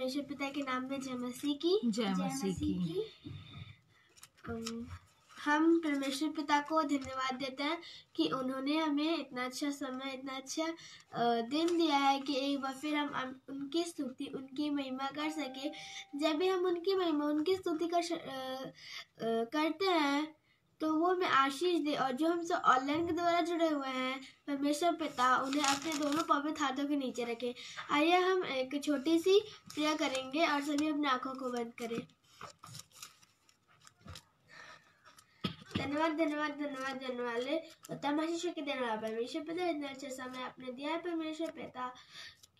परमेश्वर पिता के नाम में जय मसीह की। जय मसीह की। हम परमेश्वर पिता को धन्यवाद देते हैं कि उन्होंने हमें इतना अच्छा समय, इतना अच्छा दिन दिया है कि एक बार फिर हम उनकी स्तुति, उनकी महिमा कर सके। जब भी हम उनकी महिमा, उनकी स्तुति करते हैं तो वो हमें आशीष दे। और जो हमसे ऑनलाइन के द्वारा जुड़े हुए हैं, परमेश्वर पिता उन्हें अपने दोनों पवित्र हाथों के नीचे रखे। आइए हम एक छोटी सी प्रेयर करेंगे और सभी अपनी आंखों को बंद करें। धन्यवाद धन्यवाद धन्यवाद देने वाले उत्तम आशीष के देने वाला परमेश्वर पिता, इतना अच्छा समय आपने दिया है परमेश्वर पिता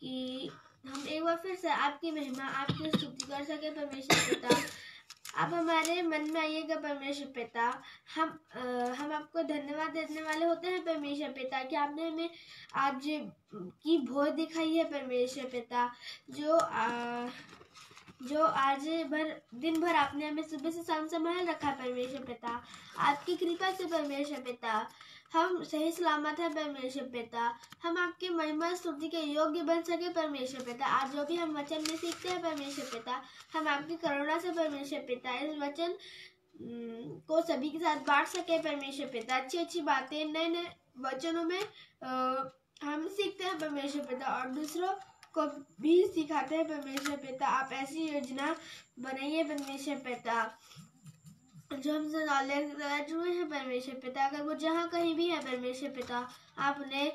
कि हम एक बार फिर से आपकी महिमा, आपकी स्तुति कर सके परमेश्वर पिता। आप हमारे मन में आइएगा परमेश्वर पिता। हम आपको धन्यवाद देने वाले होते हैं परमेश्वर पिता कि आपने हमें आज की भोर दिखाई है परमेश्वर पिता। जो आज दिन भर आपने हमें सुबह से शाम संभाल रखा परमेश्वर पिता। आपकी कृपा से परमेश्वर पिता हम सही सलामत है परमेश्वर पिता। हम आपकी महिमा स्तुति के योग्य बन सके परमेश्वर पिता। आज जो भी हम वचन में सीखते हैं परमेश्वर पिता, हम आपकी करुणा से परमेश्वर पिता इस वचन को सभी के साथ बांट सके परमेश्वर पिता। अच्छी अच्छी बातें नए नए वचनों में हम सीखते हैं परमेश्वर पिता और दूसरों को भी सिखाते हैं परमेश्वर पिता। आप ऐसी योजना बनाइए परमेश्वर पिता जो हमसे ऑनलाइन जुड़े हैं परमेश्वर पिता। अगर वो जहाँ कहीं भी है परमेश्वर पिता, आप उन्हें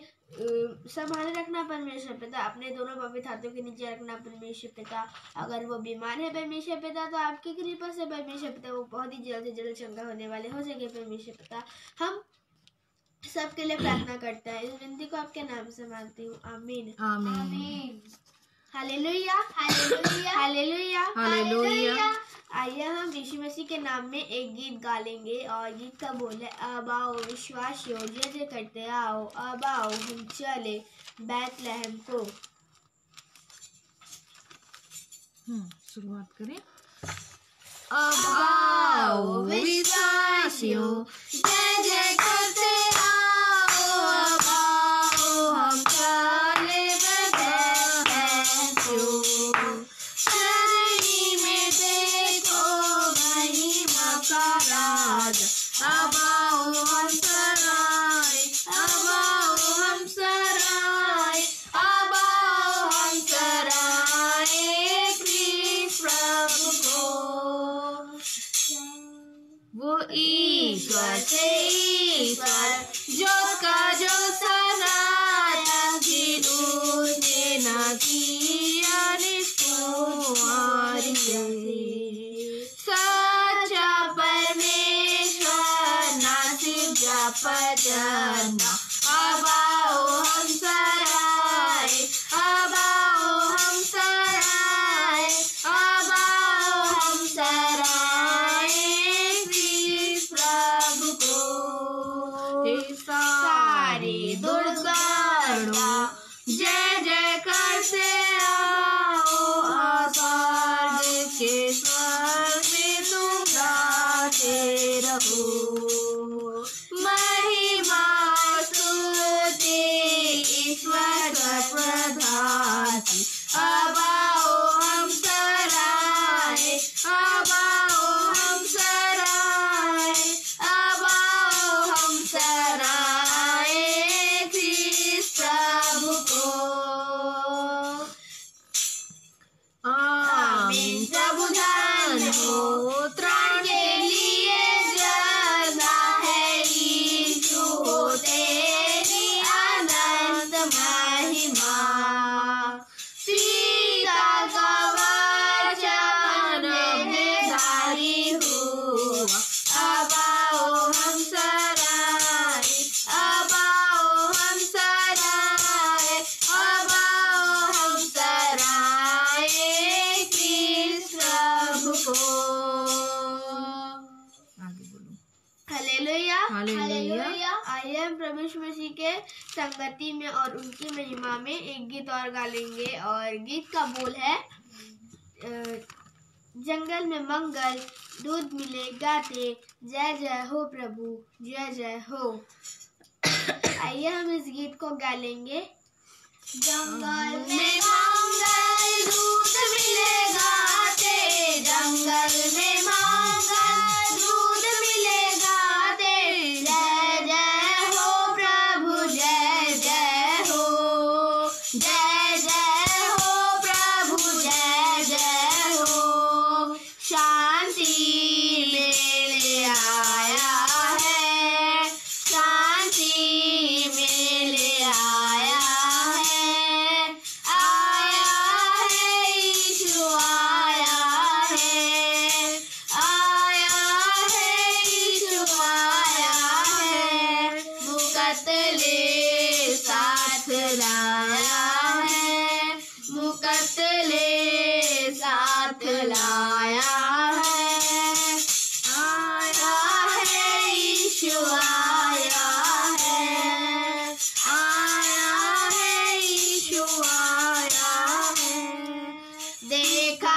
संभाले रखना परमेश्वर पिता। अपने दोनों पवित्र हाथों के नीचे रखना परमेश्वर पिता। अगर वो बीमार है परमेश्वर पिता तो आपकी कृपा से परमेश्वर पिता वो बहुत ही जल्द से जल्द चंगा होने वाले हो सके परमेश्वर पिता। हम सबके लिए प्रार्थना करते हैं, इस विनती को आपके नाम से मांगती हूँ, आमीन आमीन। Hallelujah hallelujah hallelujah hallelujah. आइए हम यीशु मसीह के नाम में एक गीत गा लेंगे और गीत का बोल है, अब आओ विश्वासियों जय जय करते आओ, अब आओ हम चले बैतलहम को। शुरुआत करें। अब आओ विश्वासियों जय जय करते आओ, अब आओ हम चले बैतलहम को। शरीर में देखो महिमा का राज, अब आओ हम सराय, अब आओ हम सराय, अब आओ हम सराय प्रभु को। वो ईश्वर से ईश्वर जो का जो सनातन की उसने न किया निष्कुमार सच्चा परमेश्वर ना सिर्फ जाप जना। अब आओ हम सराय, अब आओ हम सराय, अब आओ हम सराय प्रभु को। सारे दुर्गणों जय जय करते आओ, स्वर्ग के स्वर में तुम गाते रहो। महिमा स्तुति ईश्वर प्रधान की, अब आओ हम सराय, अब आओ हम सराय, अब आओ हम सराय प्रभु को। आमीन। प्रभु धन हो त्राण के लिए जलना है यीशु हो तेरी अनंत महिमा। पिता का वचन धारी हुआ, अब आओ हम सराय, अब आओ हम सराय, अब आओ हम सराय प्रभु को। आगे बोलो। Hallelujah hallelujah. आइए हम प्रभु यीशु मसीह के संगति में और उनकी महिमा में एक गीत और गा लेंगे और गीत का बोल है, जंगल में मंगल दूध मिले गाते, जय जय हो प्रभु जय जय हो। आइए हम इस गीत को गा लेंगे। जंगल में मंगल दूध मिले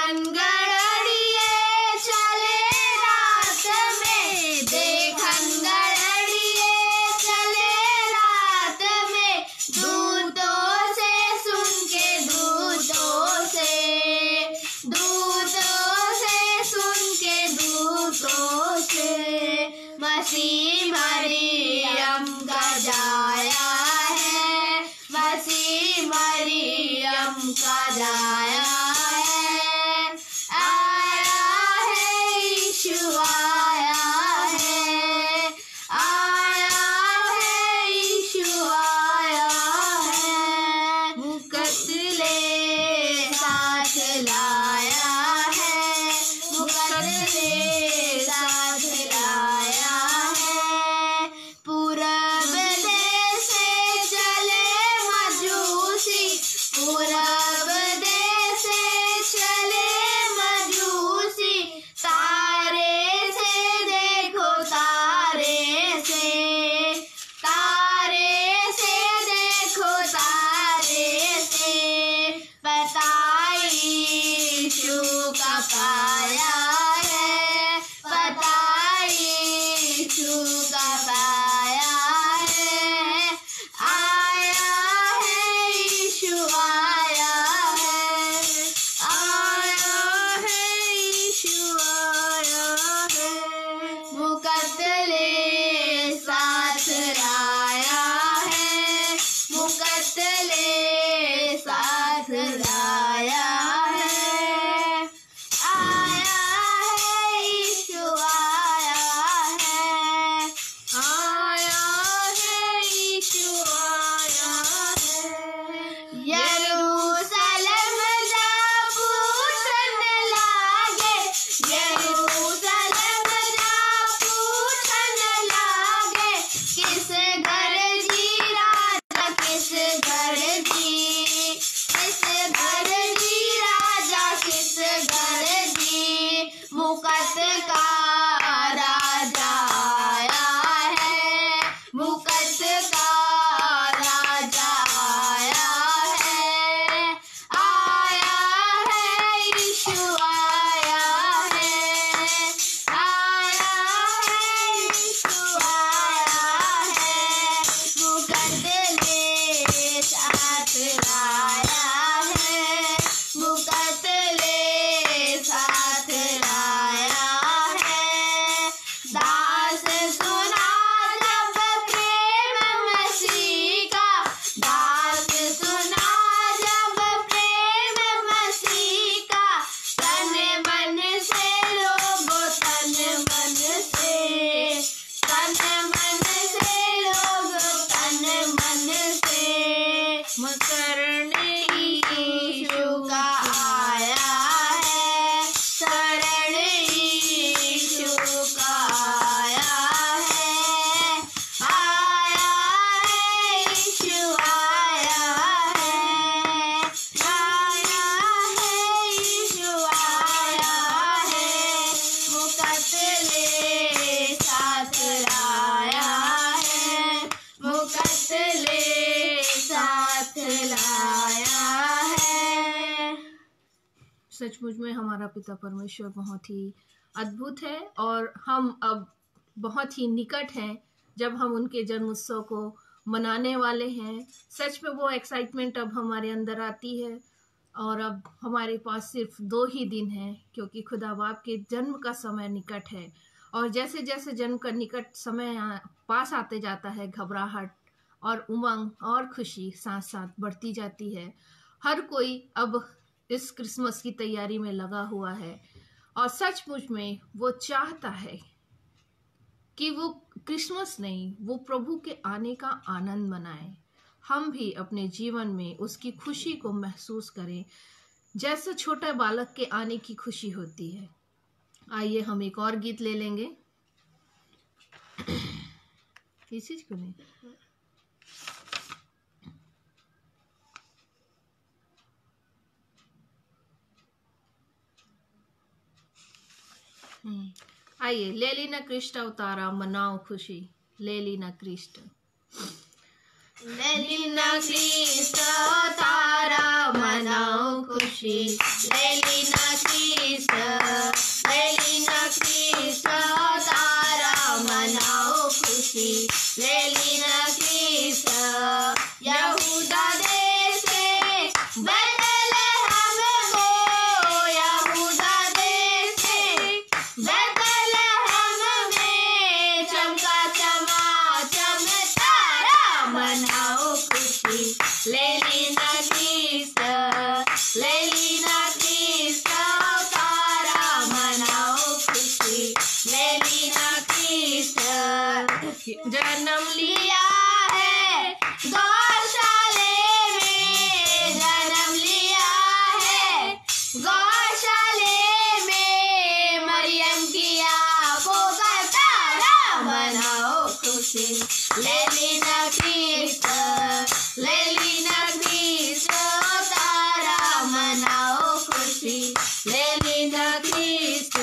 देखन गड़ड़िए चले रात में, देखन गड़ड़िए चले रात में, दूतों से सुन के, दूतों से सुन के, दूतों से मसीह मरियम का जाया है, मसीह मरियम का जाया है, आया है यीशु आया है, आया है यीशु आया है, मुकद्दले साथ लाया है, मुकद्दले साथ लाया है, पूरब देश से चले मजूसी, पूरब देश से चले मजूसी, तारे से देखो, तारे से देखो, तारे से पता यीशु का पाया है, पता यीशु का पाया है, आया है यीशु आया है, आया है यीशु आया है, मुकद्दले साथ लाया है, मुकद्दले साथ लाया है, आया है यीशु आया है, आया है यीशु आया है, यरूशलेम जा पूछन लागे, यरूशलेम जा पूछन लागे, किस घर जी राजा, किस घर जी, किस घर जी राजा, किस घर जी, मुकत का राजा आया है, मुकत का राजा आया है, आया है यीशु आया है, आया है यीशु आया है, मुकद्दले साथ लाया है, मुकद्दले साथ लाया है, दास सुना जब प्रेम मसीह का, दास सुना जब प्रेम मसीह का, तन मन से लोगो, तन मन से, तन मन से लोगो, तन मन से, शरण यीशु का आया है, शरण यीशु का आया है, आया है यीशु आया है, आया है यीशु आया है, मुकद्दले साथ लाया है, मुकद्दले साथ लाया है। सचमुच में हमारा पिता परमेश्वर बहुत ही अद्भुत है और हम अब बहुत ही निकट हैं जब हम उनके जन्म उत्सव को मनाने वाले हैं। सच में वो एक्साइटमेंट अब हमारे अंदर आती है और अब हमारे पास सिर्फ 2 ही दिन हैं क्योंकि खुदा बाप के जन्म का समय निकट है। और जैसे जैसे जन्म का निकट समय पास आते जाता है, घबराहट और उमंग और खुशी साथ साथ बढ़ती जाती है। हर कोई अब इस क्रिसमस की तैयारी में लगा हुआ है और सचमुच में वो चाहता है कि वो क्रिसमस नहीं, वो प्रभु के आने का आनंद मनाए। हम भी अपने जीवन में उसकी खुशी को महसूस करें जैसे छोटे बालक के आने की खुशी होती है। आइए हम एक और गीत ले लेंगे। किस चीज को नहीं? आइए, ले लीना कृष्ण अवतारा मनाओ खुशी, ले लीना कृष्ण। ले लीना कृष्ण अवतारा मनाओ खुशी, ले लीना जन्म लिया लिया है गौशाले में, जन्म लिया है गौशाले में, मरियम की आँखों का तारा मनाओ खुशी, ले लीना क्रिस्ट, ले लीना क्रिस्ट, तारा मनाओ खुशी, ले लीना क्रिस्ट।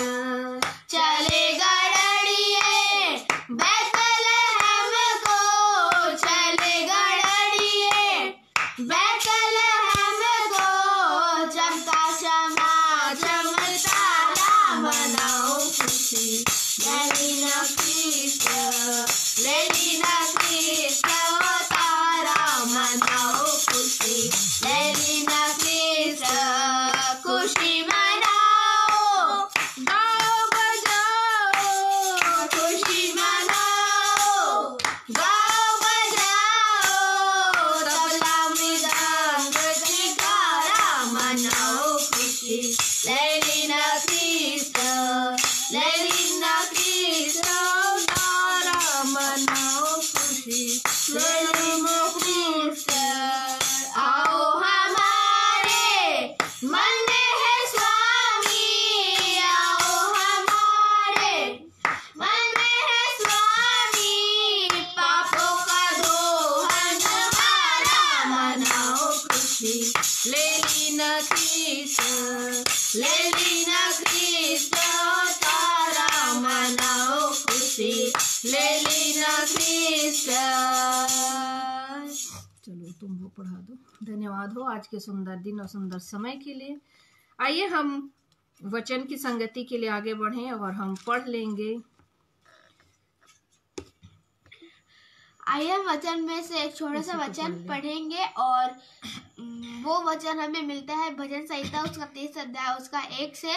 चलेगा डरिए बैतलहम को, चलेगा डरिए बैतलहम को, चमका शमा चमतारा मनाओ खुशी, ले लीना क्रिस्ट, ले लीना क्रिस्ट, तारा मनाओ खुशी, ले लीना क्रिस्ट। खुशी मनाओ, गाओ बजाओ, खुशी मनाओ, गाओ बजाओ, तबला मृदंग सितारा मनाओ खुशी, ले लीना क्रिस्ट, ले लीना क्रिस्ट, तारा मनाओ खुशी, ले लीना क्रिस्ट। आओ हमारे मन में है स्वामी, आओ हमारे मन में है स्वामी, पापों का दोहन हमारा मनाओ खुशी, ले लीना क्रिस्ट, ले लीना क्रिस्ट, तारा मनाओ खुशी, ले लीना क्रिस्ट। चलो तुम वो पढ़ा दो। धन्यवाद हो आज के सुंदर दिन और सुंदर समय के लिए। आइए हम वचन की संगति के लिए आगे बढ़ें और हम पढ़ लेंगे। आइए हम वचन में से एक छोटा सा वचन पढ़ेंगे और वो वचन हमें मिलता है भजन संहिता उसका 30 अध्याय उसका 1 से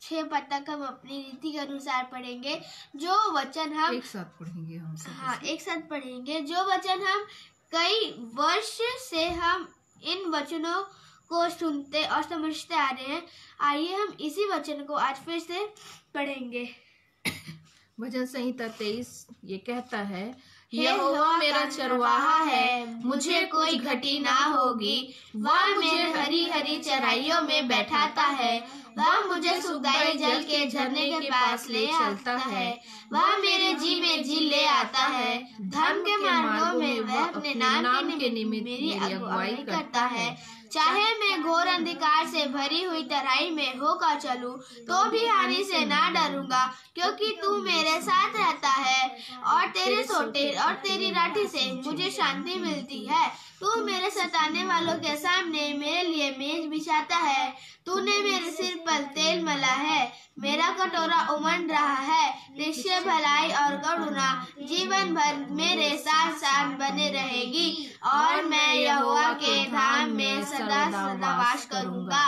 6 पद तक हम अपनी रीति के अनुसार पढ़ेंगे। जो वचन हम एक साथ पढ़ेंगे हम सब। हाँ एक साथ पढ़ेंगे। जो वचन हम कई वर्ष से हम इन वचनों को सुनते और समझते आ रहे हैं, आइए हम इसी वचन को आज फिर से पढ़ेंगे। भजन संहिता 23 ये कहता है, यहोवा मेरा चरवाहा है, मुझे कोई घटी ना होगी। वह मुझे हरी हरी चराइयों में बैठाता है, वह मुझे सुखदाई जल के झरने के पास ले चलता है, वह मेरे जी में जी ले आता है। धर्म के मार्गों में वह अपने नाम के निमित्त मेरी अगुवाई करता है। चाहे मैं घोर अंधकार से भरी हुई तराई में होकर चलूं, तो भी हानि से ना डरूंगा, क्योंकि तू मेरे साथ रहता है और तेरे सोटे और तेरी लाठी से मुझे शांति मिलती है। तू मेरे सताने वालों के सामने मेरे लिए मेज बिछाता है। तूने मेरे सिर पर तेल मला है, मेरा कटोरा उमड़ रहा है। निश्चय भलाई और करुणा जीवन भर मेरे साथ साथ बने रहेगी, और मैं यहोवा के धाम में सदा सदा वास करूंगा।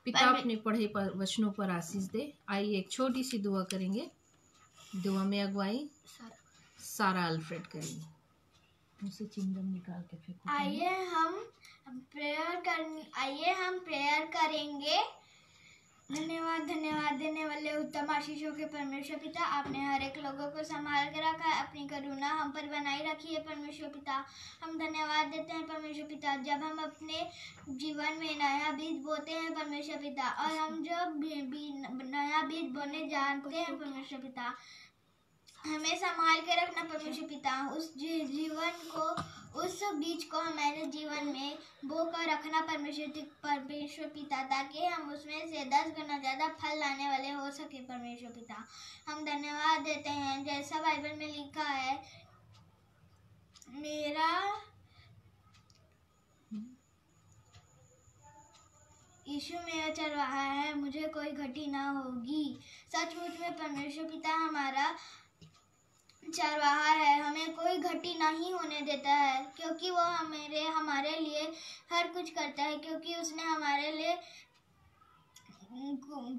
पिता अपने पढ़े पर वचनों पर आशीष दे। आइए एक छोटी सी दुआ करेंगे। दुआ में अगुवाई सारा अल्फ्रेड करेंगे। मुझसे चिंगम निकाल के फेंको। आइए हम प्रेयर करेंगे। धन्यवाद देने वाले उत्तम आशीषों के परमेश्वर पिता, आपने हर एक लोगों को संभाल के रखा है, अपनी करुणा हम पर बनाई रखी है परमेश्वर पिता। हम धन्यवाद देते हैं परमेश्वर पिता, जब हम अपने जीवन में नया बीज बोते हैं परमेश्वर पिता, और हम जब नया बीज बोने जानते हैं परमेश्वर पिता, हमें संभाल के रखना परमेश्वर पिता। उस जीवन को, उस बीज को हमारे जीवन में बो कर रखना परमेश्वर पिता, ताकि हम उसमें से 10 गुना ज़्यादा फल लाने वाले हो सके परमेश्वर पिता। हम धन्यवाद देते हैं, जैसा बाइबल में लिखा है, मेरा यीशु मेरा चरवाहा है, मुझे कोई घटी ना होगी। सचमुच में परमेश्वर पिता हमारा चरवाहा है, हमें कोई घटी नहीं होने देता है, क्योंकि वो हमारे लिए हर कुछ करता है, क्योंकि उसने हमारे लिए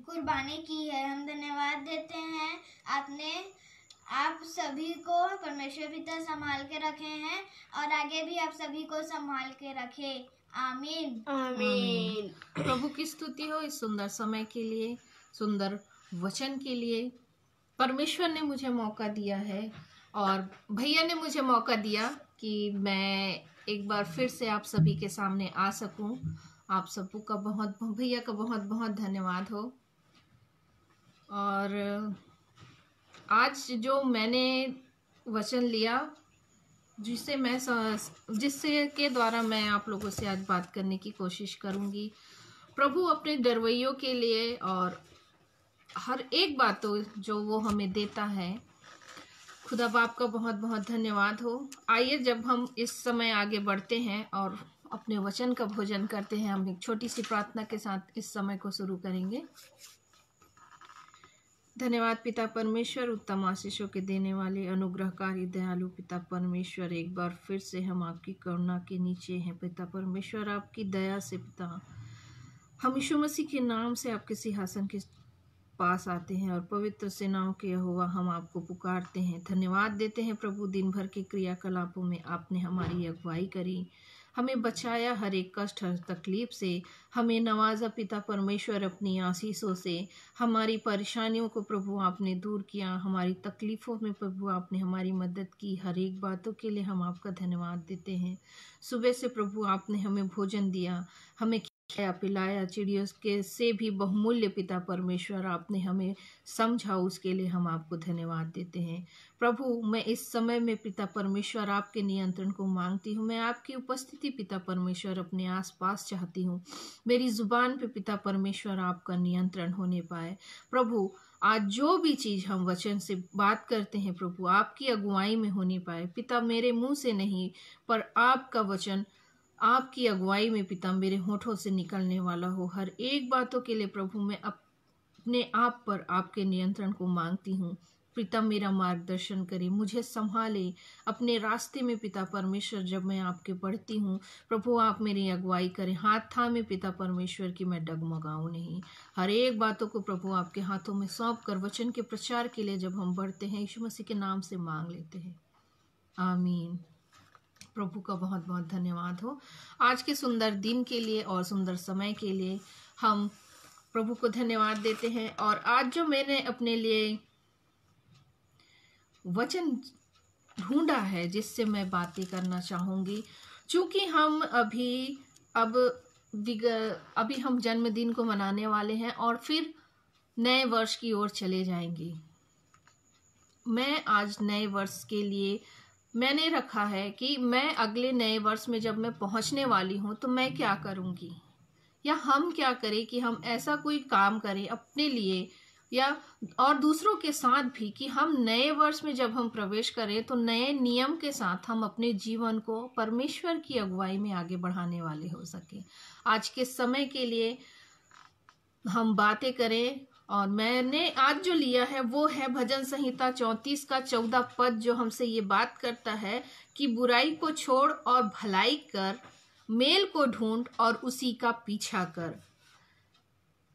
कुर्बानी की है। हम धन्यवाद देते हैं, आप सभी को परमेश्वर पिता संभाल के रखे हैं, और आगे भी आप सभी को संभाल के रखे। आमीन आमीन। प्रभु की स्तुति हो इस सुंदर समय के लिए, सुंदर वचन के लिए। परमेश्वर ने मुझे मौका दिया है और भैया ने मुझे मौका दिया कि मैं एक बार फिर से आप सभी के सामने आ सकूं। आप सबको का भैया का बहुत बहुत धन्यवाद हो। और आज जो मैंने वचन लिया, जिससे के द्वारा मैं आप लोगों से आज बात करने की कोशिश करूंगी, प्रभु अपने डरवैयों के लिए और हर एक बातों जो वो हमें देता है, खुदा बाप का बहुत बहुत धन्यवाद हो। आइए जब हम इस समय आगे बढ़ते हैं और अपने वचन का भोजन करते हैं, हम एक छोटी सी प्रार्थना के साथ इस समय को शुरू करेंगे। धन्यवाद पिता परमेश्वर, उत्तम आशीषों के देने वाले अनुग्रहकारी दयालु पिता परमेश्वर, एक बार फिर से हम आपकी करुणा के नीचे हैं पिता परमेश्वर। आपकी दया से पिता हम यीशु मसीह के नाम से आपके सिंहासन के पास आते हैं और पवित्र सेनाओं के यहोवा हम आपको पुकारते हैं, धन्यवाद देते हैं प्रभु। दिन भर के क्रियाकलापों में आपने हमारी अगुवाई करी, हमें बचाया हर एक कष्ट हर तकलीफ से, हमें नवाजा पिता परमेश्वर अपनी आशीषों से। हमारी परेशानियों को प्रभु आपने दूर किया, हमारी तकलीफ़ों में प्रभु आपने हमारी मदद की। हर एक बातों के लिए हम आपका धन्यवाद देते हैं। सुबह से प्रभु आपने हमें भोजन दिया, हमें खिलाया पिलाया, चिड़ियों के से भी बहुमूल्य पिता परमेश्वर आपने हमें समझा, उसके लिए हम आपको धन्यवाद देते हैं प्रभु। मैं इस समय में पिता परमेश्वर आपके नियंत्रण को मांगती हूँ। मैं आपकी उपस्थिति पिता परमेश्वर अपने आसपास चाहती हूँ। मेरी जुबान पे पिता परमेश्वर आपका नियंत्रण होने पाए प्रभु। आज जो भी चीज़ हम वचन से बात करते हैं प्रभु, आपकी अगुवाई में होनी पाए पिता, मेरे मुंह से नहीं पर आपका वचन आपकी अगुवाई में पिता मेरे होठों से निकलने वाला हो। हर एक बातों के लिए प्रभु मैं अपने आप पर आपके नियंत्रण को मांगती हूँ पिता। मेरा मार्गदर्शन करे, मुझे संभाले अपने रास्ते में पिता परमेश्वर। जब मैं आपके बढ़ती हूँ प्रभु, आप मेरी अगुवाई करें, हाथ थामे पिता परमेश्वर की मैं डगमगाऊँ नहीं। हर एक बातों को प्रभु आपके हाथों में सौंप कर वचन के प्रचार के लिए जब हम बढ़ते हैं, यीशु मसीह के नाम से मांग लेते हैं, आमीन। प्रभु का बहुत बहुत धन्यवाद हो आज के सुंदर दिन के लिए और सुंदर समय के लिए। हम प्रभु को धन्यवाद देते हैं। और आज जो मैंने अपने लिए वचन ढूंढा है जिससे मैं बातें करना चाहूँगी, चूँकि हम अभी हम जन्मदिन को मनाने वाले हैं और फिर नए वर्ष की ओर चले जाएंगे। मैं आज नए वर्ष के लिए मैंने रखा है कि मैं अगले नए वर्ष में जब मैं पहुंचने वाली हूं तो मैं क्या करूंगी, या हम क्या करें कि हम ऐसा कोई काम करें अपने लिए या और दूसरों के साथ भी कि हम नए वर्ष में जब हम प्रवेश करें तो नए नियम के साथ हम अपने जीवन को परमेश्वर की अगुवाई में आगे बढ़ाने वाले हो सके। आज के समय के लिए हम बातें करें। और मैंने आज जो लिया है वो है भजन संहिता 34 का 14 पद, जो हमसे ये बात करता है कि बुराई को छोड़ और भलाई कर, मेल को ढूंढ और उसी का पीछा कर।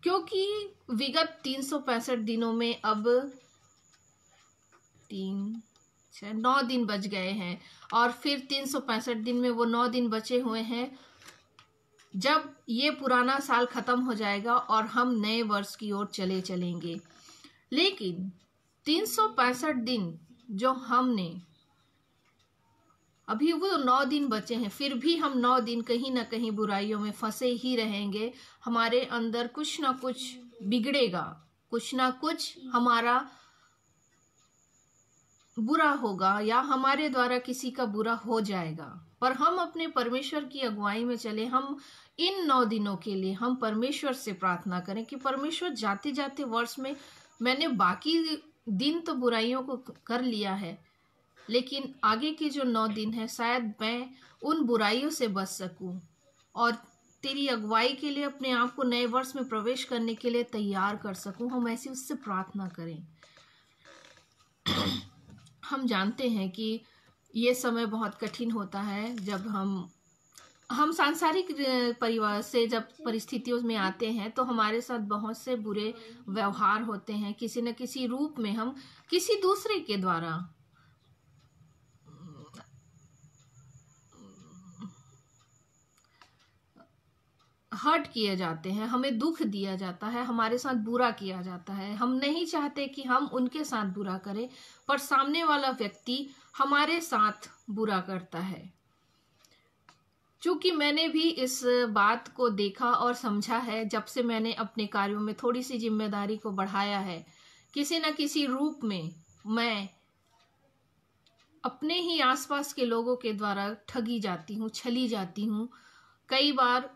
क्योंकि विगत 365 दिनों में अब 9 दिन बच गए हैं और फिर 365 दिन में वो 9 दिन बचे हुए हैं जब ये पुराना साल खत्म हो जाएगा और हम नए वर्ष की ओर चलेंगे। लेकिन 365 दिन जो हमने अभी, वो 9 दिन बचे हैं, फिर भी हम 9 दिन कहीं ना कहीं बुराइयों में फंसे ही रहेंगे। हमारे अंदर कुछ ना कुछ बिगड़ेगा, कुछ ना कुछ हमारा बुरा होगा या हमारे द्वारा किसी का बुरा हो जाएगा। पर हम अपने परमेश्वर की अगुवाई में चले। हम इन 9 दिनों के लिए हम परमेश्वर से प्रार्थना करें कि परमेश्वर, जाते जाते वर्ष में मैंने बाकी दिन तो बुराइयों को कर लिया है, लेकिन आगे के जो 9 दिन है शायद मैं उन बुराइयों से बच सकूं और तेरी अगुवाई के लिए अपने आप को नए वर्ष में प्रवेश करने के लिए तैयार कर सकूं। हम ऐसी उससे प्रार्थना करें। हम जानते हैं कि ये समय बहुत कठिन होता है जब हम सांसारिक परिवार से जब परिस्थितियों में आते हैं तो हमारे साथ बहुत से बुरे व्यवहार होते हैं। किसी न किसी रूप में हम किसी दूसरे के द्वारा हर्ट किए जाते हैं, हमें दुख दिया जाता है, हमारे साथ बुरा किया जाता है। हम नहीं चाहते कि हम उनके साथ बुरा करें, पर सामने वाला व्यक्ति हमारे साथ बुरा करता है। चूंकि मैंने भी इस बात को देखा और समझा है, जब से मैंने अपने कार्यों में थोड़ी सी जिम्मेदारी को बढ़ाया है, किसी न किसी रूप में मैं अपने ही आसपास के लोगों के द्वारा ठगी जाती हूँ, छली जाती हूँ। कई बार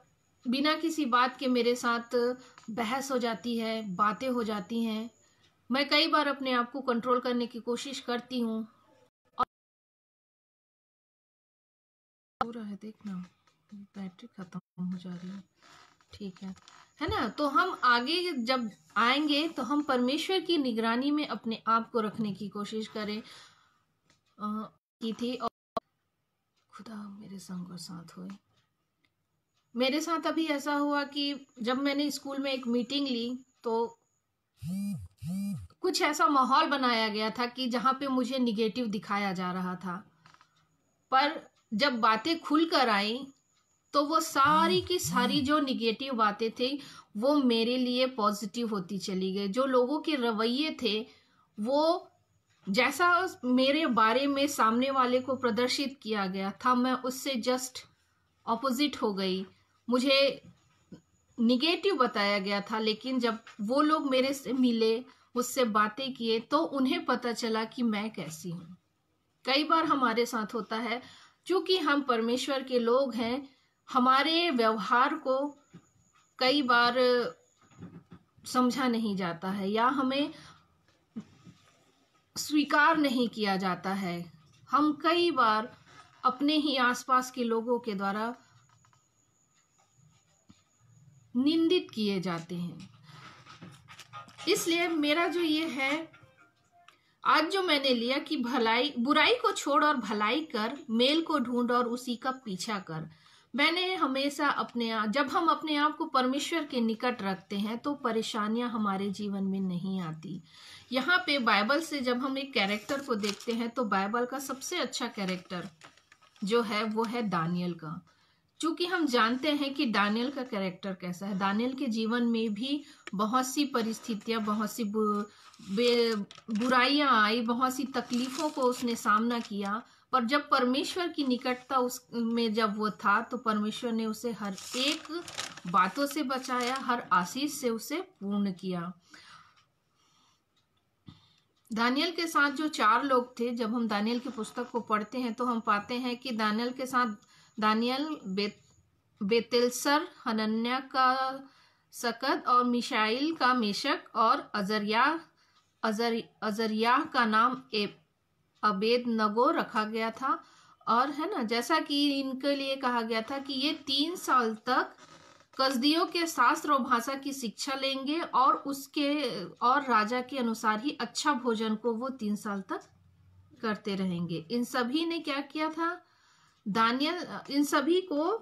बिना किसी बात के मेरे साथ बहस हो जाती है, बातें हो जाती हैं। मैं कई बार अपने आप को कंट्रोल करने की कोशिश करती हूँ। हो रहा है, देखना बैटरी खत्म हो जा रही है, ठीक है ना। तो हम आगे जब आएंगे तो हम परमेश्वर की निगरानी में अपने आप को रखने की कोशिश करें की थी, और खुदा मेरे संग और साथ हुए। मेरे साथ अभी ऐसा हुआ कि जब मैंने स्कूल में एक मीटिंग ली तो कुछ ऐसा माहौल बनाया गया था कि जहाँ पे मुझे निगेटिव दिखाया जा रहा था, पर जब बातें खुलकर आई तो वो सारी की सारी जो निगेटिव बातें थी वो मेरे लिए पॉजिटिव होती चली गई। जो लोगों के रवैये थे, वो जैसा मेरे बारे में सामने वाले को प्रदर्शित किया गया था, मैं उससे जस्ट ऑपोजिट हो गई। मुझे निगेटिव बताया गया था, लेकिन जब वो लोग मेरे से मिले, मुझसे बातें किए, तो उन्हें पता चला कि मैं कैसी हूँ। कई बार हमारे साथ होता है, क्योंकि हम परमेश्वर के लोग हैं, हमारे व्यवहार को कई बार समझा नहीं जाता है या हमें स्वीकार नहीं किया जाता है। हम कई बार अपने ही आसपास के लोगों के द्वारा निंदित किए जाते हैं। इसलिए मेरा जो ये है, आज जो मैंने लिया कि बुराई को छोड़ और भलाई कर, मेल को ढूंढ और उसी का पीछा कर। मैंने हमेशा जब हम अपने आप को परमेश्वर के निकट रखते हैं तो परेशानियां हमारे जीवन में नहीं आती। यहाँ पे बाइबल से जब हम एक कैरेक्टर को देखते हैं तो बाइबल का सबसे अच्छा कैरेक्टर जो है वो है दानियल का। चूंकि हम जानते हैं कि दानियल का कैरेक्टर कैसा है। दानियल के जीवन में भी बहुत सी परिस्थितियां, बहुत सी बुराइयां आई, बहुत सी तकलीफों को उसने सामना किया, पर जब परमेश्वर की निकटता उसमें जब वो था तो परमेश्वर ने उसे हर एक बातों से बचाया, हर आशीष से उसे पूर्ण किया। दानियल के साथ जो 4 लोग थे, जब हम दानियल की पुस्तक को पढ़ते हैं तो हम पाते हैं कि दानियल के साथ दानियल, बेतेलसर, हनन्याह का सकद और मिशाइल का मेशक और अजरियाह का नाम अबेदनगो रखा गया था। और है ना, जैसा कि इनके लिए कहा गया था कि ये 3 साल तक कसदियों के शास्त्र और भाषा की शिक्षा लेंगे और राजा के अनुसार ही अच्छा भोजन को वो 3 साल तक करते रहेंगे। इन सभी ने क्या किया था? इन सभी को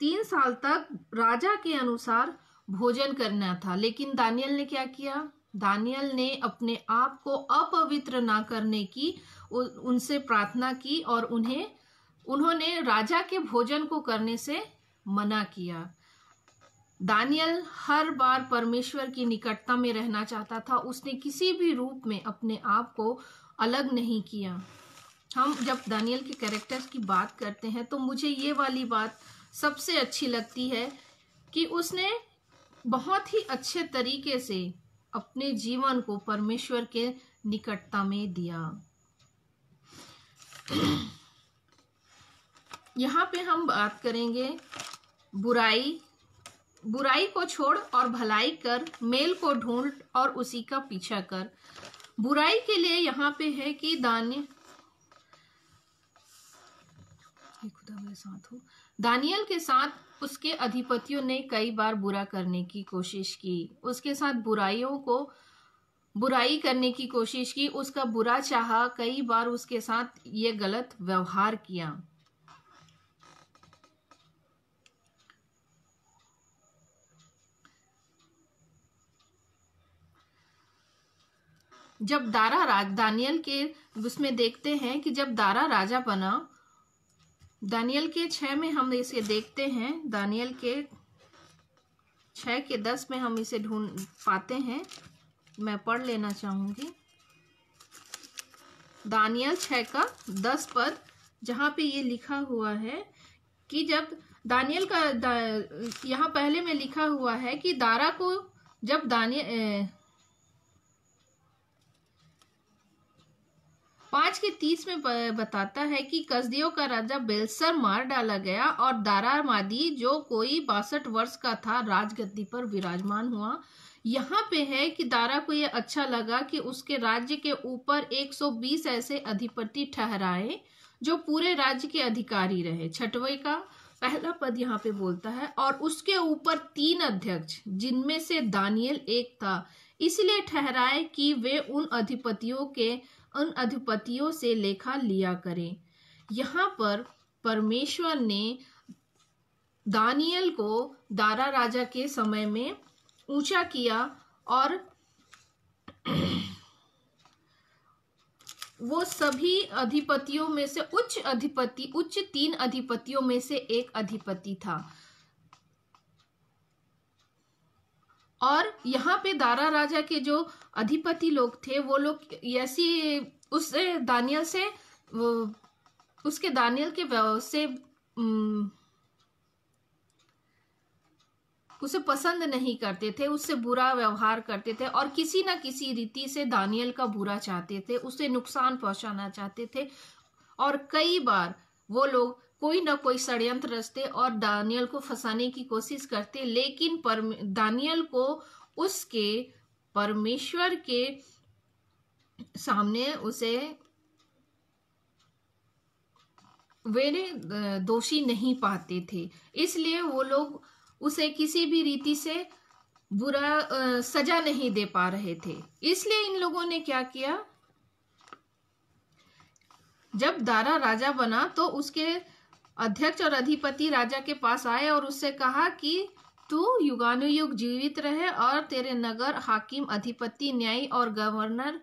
3 साल तक राजा के अनुसार भोजन करना था, लेकिन दानियल ने क्या किया? दानियल ने अपने आप को अपवित्र ना करने की उनसे प्रार्थना की और उन्होंने राजा के भोजन को करने से मना किया। दानियल हर बार परमेश्वर की निकटता में रहना चाहता था। उसने किसी भी रूप में अपने आप को अलग नहीं किया। हम जब दानियल के कैरेक्टर्स की बात करते हैं तो मुझे ये वाली बात सबसे अच्छी लगती है कि उसने बहुत ही अच्छे तरीके से अपने जीवन को परमेश्वर के निकटता में दिया। यहाँ पे हम बात करेंगे बुराई को छोड़ और भलाई कर, मेल को ढूंढ और उसी का पीछा कर। बुराई के लिए यहाँ पे है कि खुदा मेरे साथ हो। दानियल के साथ उसके अधिपतियों ने कई बार बुरा करने की कोशिश की, उसके साथ बुराई करने की कोशिश की, उसका बुरा चाहा, कई बार उसके साथ ये गलत व्यवहार किया। जब दानियल के उसमें देखते हैं कि जब दारा राजा बना, दानियल के 6 में हम इसे देखते हैं। दानियल के 6 के 10 में हम इसे ढूंढ पाते हैं। मैं पढ़ लेना चाहूंगी। दानियल 6 का 10 पद, जहाँ पे ये लिखा हुआ है कि जब दानियल का यहाँ पहले में लिखा हुआ है कि दारा को जब दानियल 5:30 में बताता है कि कसदियों का राजा बेलसर मार डाला गया और दारा मादी जो कोई 62 वर्ष का था राजगद्दी पर विराजमान हुआ। यहाँ पे है कि दारा को यह अच्छा लगा कि उसके राज्य के ऊपर 120 ऐसे अधिपति ठहराए जो पूरे राज्य के अधिकारी रहे। 6वें का पहला पद यहाँ पे बोलता है, और उसके ऊपर 3 अध्यक्ष जिनमें से दानियल एक था, इसलिए ठहराए कि वे उन अधिपतियों से लेखा लिया करें। यहाँ पर परमेश्वर ने दानियल को दारा राजा के समय में ऊंचा किया और वो सभी अधिपतियों में से उच्च 3 अधिपतियों में से एक अधिपति था। और यहाँ पे दारा राजा के जो अधिपति लोग थे वो लोग ऐसी उससे दानियल से उसके दानियल के से उसे पसंद नहीं करते थे, उससे बुरा व्यवहार करते थे और किसी न किसी रीति से दानियल का बुरा चाहते थे, उसे नुकसान पहुंचाना चाहते थे। और कई बार वो लोग कोई ना कोई षड्यंत्र रचते और दानियल को फंसाने की कोशिश करते, लेकिन दानियल को उसके परमेश्वर के सामने उसे वे दोषी नहीं पाते थे, इसलिए वो लोग उसे किसी भी रीति से बुरा सजा नहीं दे पा रहे थे। इसलिए इन लोगों ने क्या किया, जब दारा राजा बना तो उसके अध्यक्ष और अधिपति राजा के पास आए और उससे कहा कि तू युगानुयुग जीवित रहे और तेरे नगर, हाकिम, अधिपति, न्यायी और गवर्नर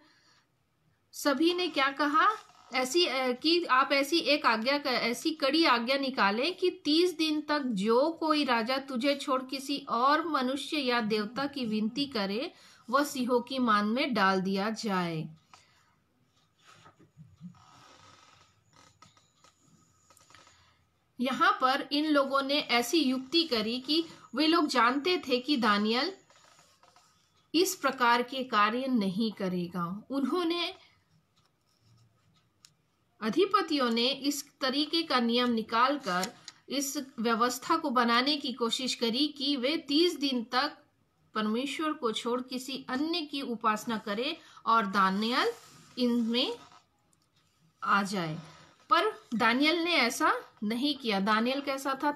सभी ने क्या कहा, ऐसी कि आप ऐसी कड़ी आज्ञा निकालें कि 30 दिन तक जो कोई राजा तुझे छोड़ किसी और मनुष्य या देवता की विनती करे वह सिंहों की मान में डाल दिया जाए। यहाँ पर इन लोगों ने ऐसी युक्ति करी कि वे लोग जानते थे कि दानियल इस प्रकार के कार्य नहीं करेगा। अधिपतियों ने इस तरीके का नियम निकालकर इस व्यवस्था को बनाने की कोशिश करी कि वे 30 दिन तक परमेश्वर को छोड़ किसी अन्य की उपासना करे और दानियल इनमें आ जाए। पर दानियल ने ऐसा नहीं किया। दानियल कैसा था,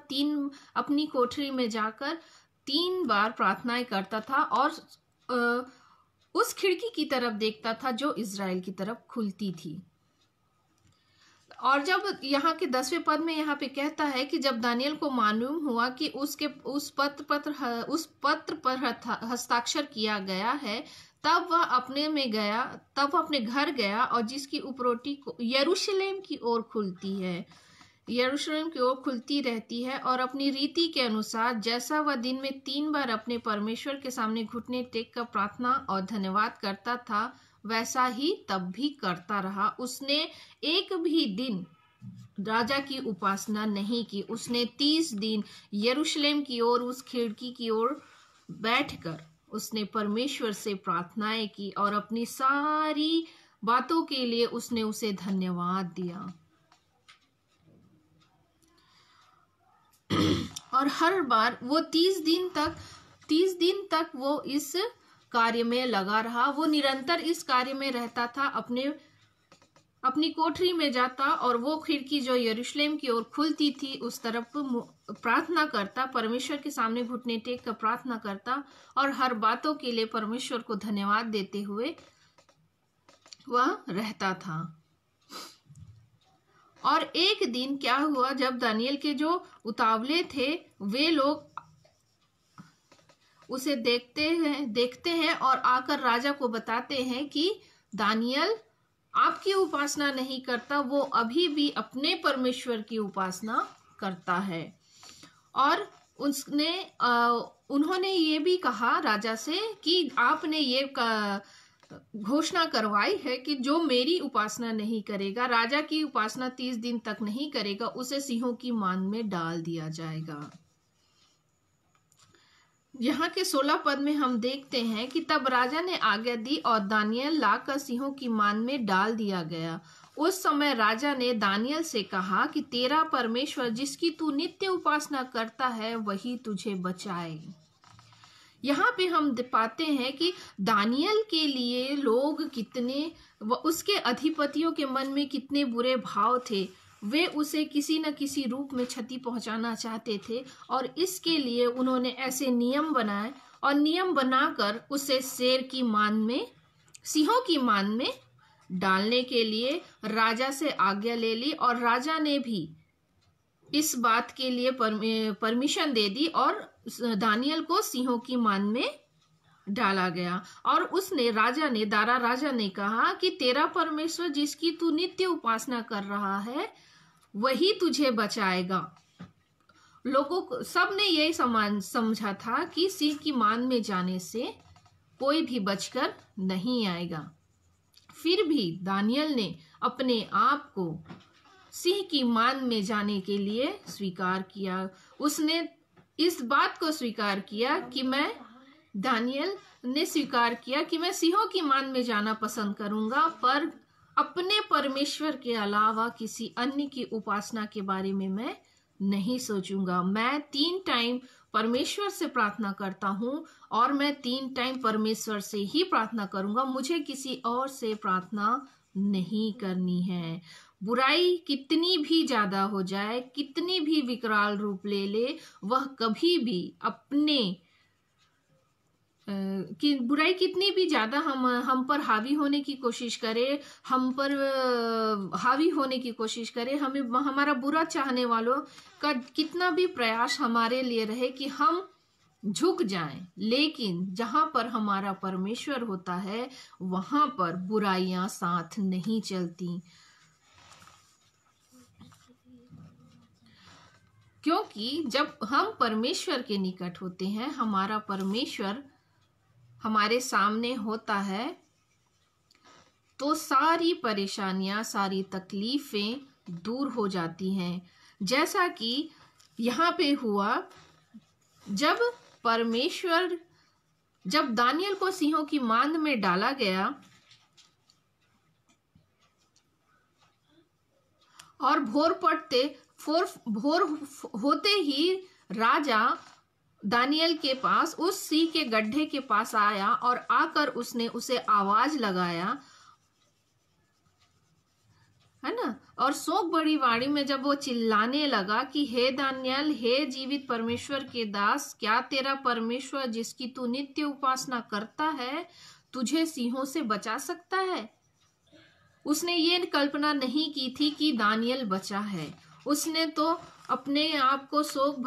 अपनी कोठरी में जाकर 3 बार प्रार्थनाएं करता था और उस खिड़की की तरफ देखता था जो इज़राइल की तरफ खुलती थी। और जब यहाँ के 10वें पद में यहाँ पे कहता है कि जब दानियल को मालूम हुआ कि उस पत्र पर हस्ताक्षर किया गया है, तब वह अपने घर गया और जिसकी उपरोटी यरूशलेम की ओर खुलती रहती है और अपनी रीति के अनुसार जैसा वह दिन में 3 बार अपने परमेश्वर के सामने घुटने टेक कर प्रार्थना और धन्यवाद करता था, वैसा ही तब भी करता रहा। उसने एक भी दिन राजा की उपासना नहीं की। उसने 30 दिन यरूशलेम की ओर उस खिड़की की ओर बैठकर उसने परमेश्वर से प्रार्थनाएं की और अपनी सारी बातों के लिए उसने उसे धन्यवाद दिया। और हर बार वो 30 दिन तक वो इस कार्य में लगा रहा। वो निरंतर इस कार्य में रहता था। अपनी कोठरी में जाता और वो खिड़की जो यरूशलेम की ओर खुलती थी उस तरफ प्रार्थना करता, परमेश्वर के सामने घुटने टेक कर प्रार्थना करता और हर बातों के लिए परमेश्वर को धन्यवाद देते हुए वह रहता था। और एक दिन क्या हुआ, जब दानियल के जो उतावले थे वे लोग उसे देखते हैं और आकर राजा को बताते हैं कि दानियल आपकी उपासना नहीं करता, वो अभी भी अपने परमेश्वर की उपासना करता है। और उन्होंने ये भी कहा राजा से कि आपने ये घोषणा करवाई है कि जो मेरी उपासना नहीं करेगा, राजा की उपासना 30 दिन तक नहीं करेगा, उसे सिंहों की मान में डाल दिया जाएगा। यहाँ के 16 पद में हम देखते हैं कि तब राजा ने आज्ञा दी और दानियल लाकर सिंहों की मान में डाल दिया गया। उस समय राजा ने दानियल से कहा कि तेरा परमेश्वर जिसकी तू नित्य उपासना करता है वही तुझे बचाए। यहाँ पे हम पाते हैं कि दानियल के लिए लोग कितने, उसके अधिपतियों के मन में कितने बुरे भाव थे। वे उसे किसी न किसी रूप में क्षति पहुंचाना चाहते थे और इसके लिए उन्होंने ऐसे नियम बनाए और नियम बनाकर उसे शेर की मान में, सिंहों की मान में डालने के लिए राजा से आज्ञा ले ली और राजा ने भी इस बात के लिए परमिशन दे दी और दानियल को सिंहों की मान में डाला गया। और दारा राजा ने कहा कि तेरा परमेश्वर जिसकी तू नित्य उपासना कर रहा है वही तुझे बचाएगा। लोगों को, सबने यही समझा था कि सिंह की मान में जाने से कोई भी बचकर नहीं आएगा। फिर भी दानियल ने अपने आप को सिंह की मान में जाने के लिए स्वीकार किया। उसने इस बात को स्वीकार किया कि दानियल ने स्वीकार किया कि मैं सिंहों की मान में जाना पसंद करूंगा, पर अपने परमेश्वर के अलावा किसी अन्य की उपासना के बारे में मैं नहीं सोचूंगा। मैं 3 टाइम परमेश्वर से प्रार्थना करता हूँ और मैं 3 टाइम परमेश्वर से ही प्रार्थना करूंगा। मुझे किसी और से प्रार्थना नहीं करनी है। बुराई कितनी भी ज्यादा हो जाए, कितनी भी विकराल रूप ले ले, वह कभी भी अपने कि बुराई कितनी भी ज्यादा हम पर हावी होने की कोशिश करे, हम पर हावी होने की कोशिश करे, हमें हमारा बुरा चाहने वालों का कितना भी प्रयास हमारे लिए रहे कि हम झुक जाएं, लेकिन जहां पर हमारा परमेश्वर होता है वहां पर बुराइयां साथ नहीं चलती। क्योंकि जब हम परमेश्वर के निकट होते हैं, हमारा परमेश्वर हमारे सामने होता है, तो सारी परेशानियां, सारी तकलीफें दूर हो जाती हैं। जैसा कि यहाँ पे हुआ, जब दानियल को सिंहों की मान में डाला गया और भोर होते ही राजा दानियल के पास उस सिंह के गड्ढे के पास आया और आकर उसने उसे आवाज लगाया, है ना। और शोक बड़ी वाणी में जब वो चिल्लाने लगा कि हे दानियल, हे जीवित परमेश्वर के दास, क्या तेरा परमेश्वर जिसकी तू नित्य उपासना करता है तुझे सिंहों से बचा सकता है? उसने ये कल्पना नहीं की थी कि दानियल बचा है। उसने तो अपने आप को शोक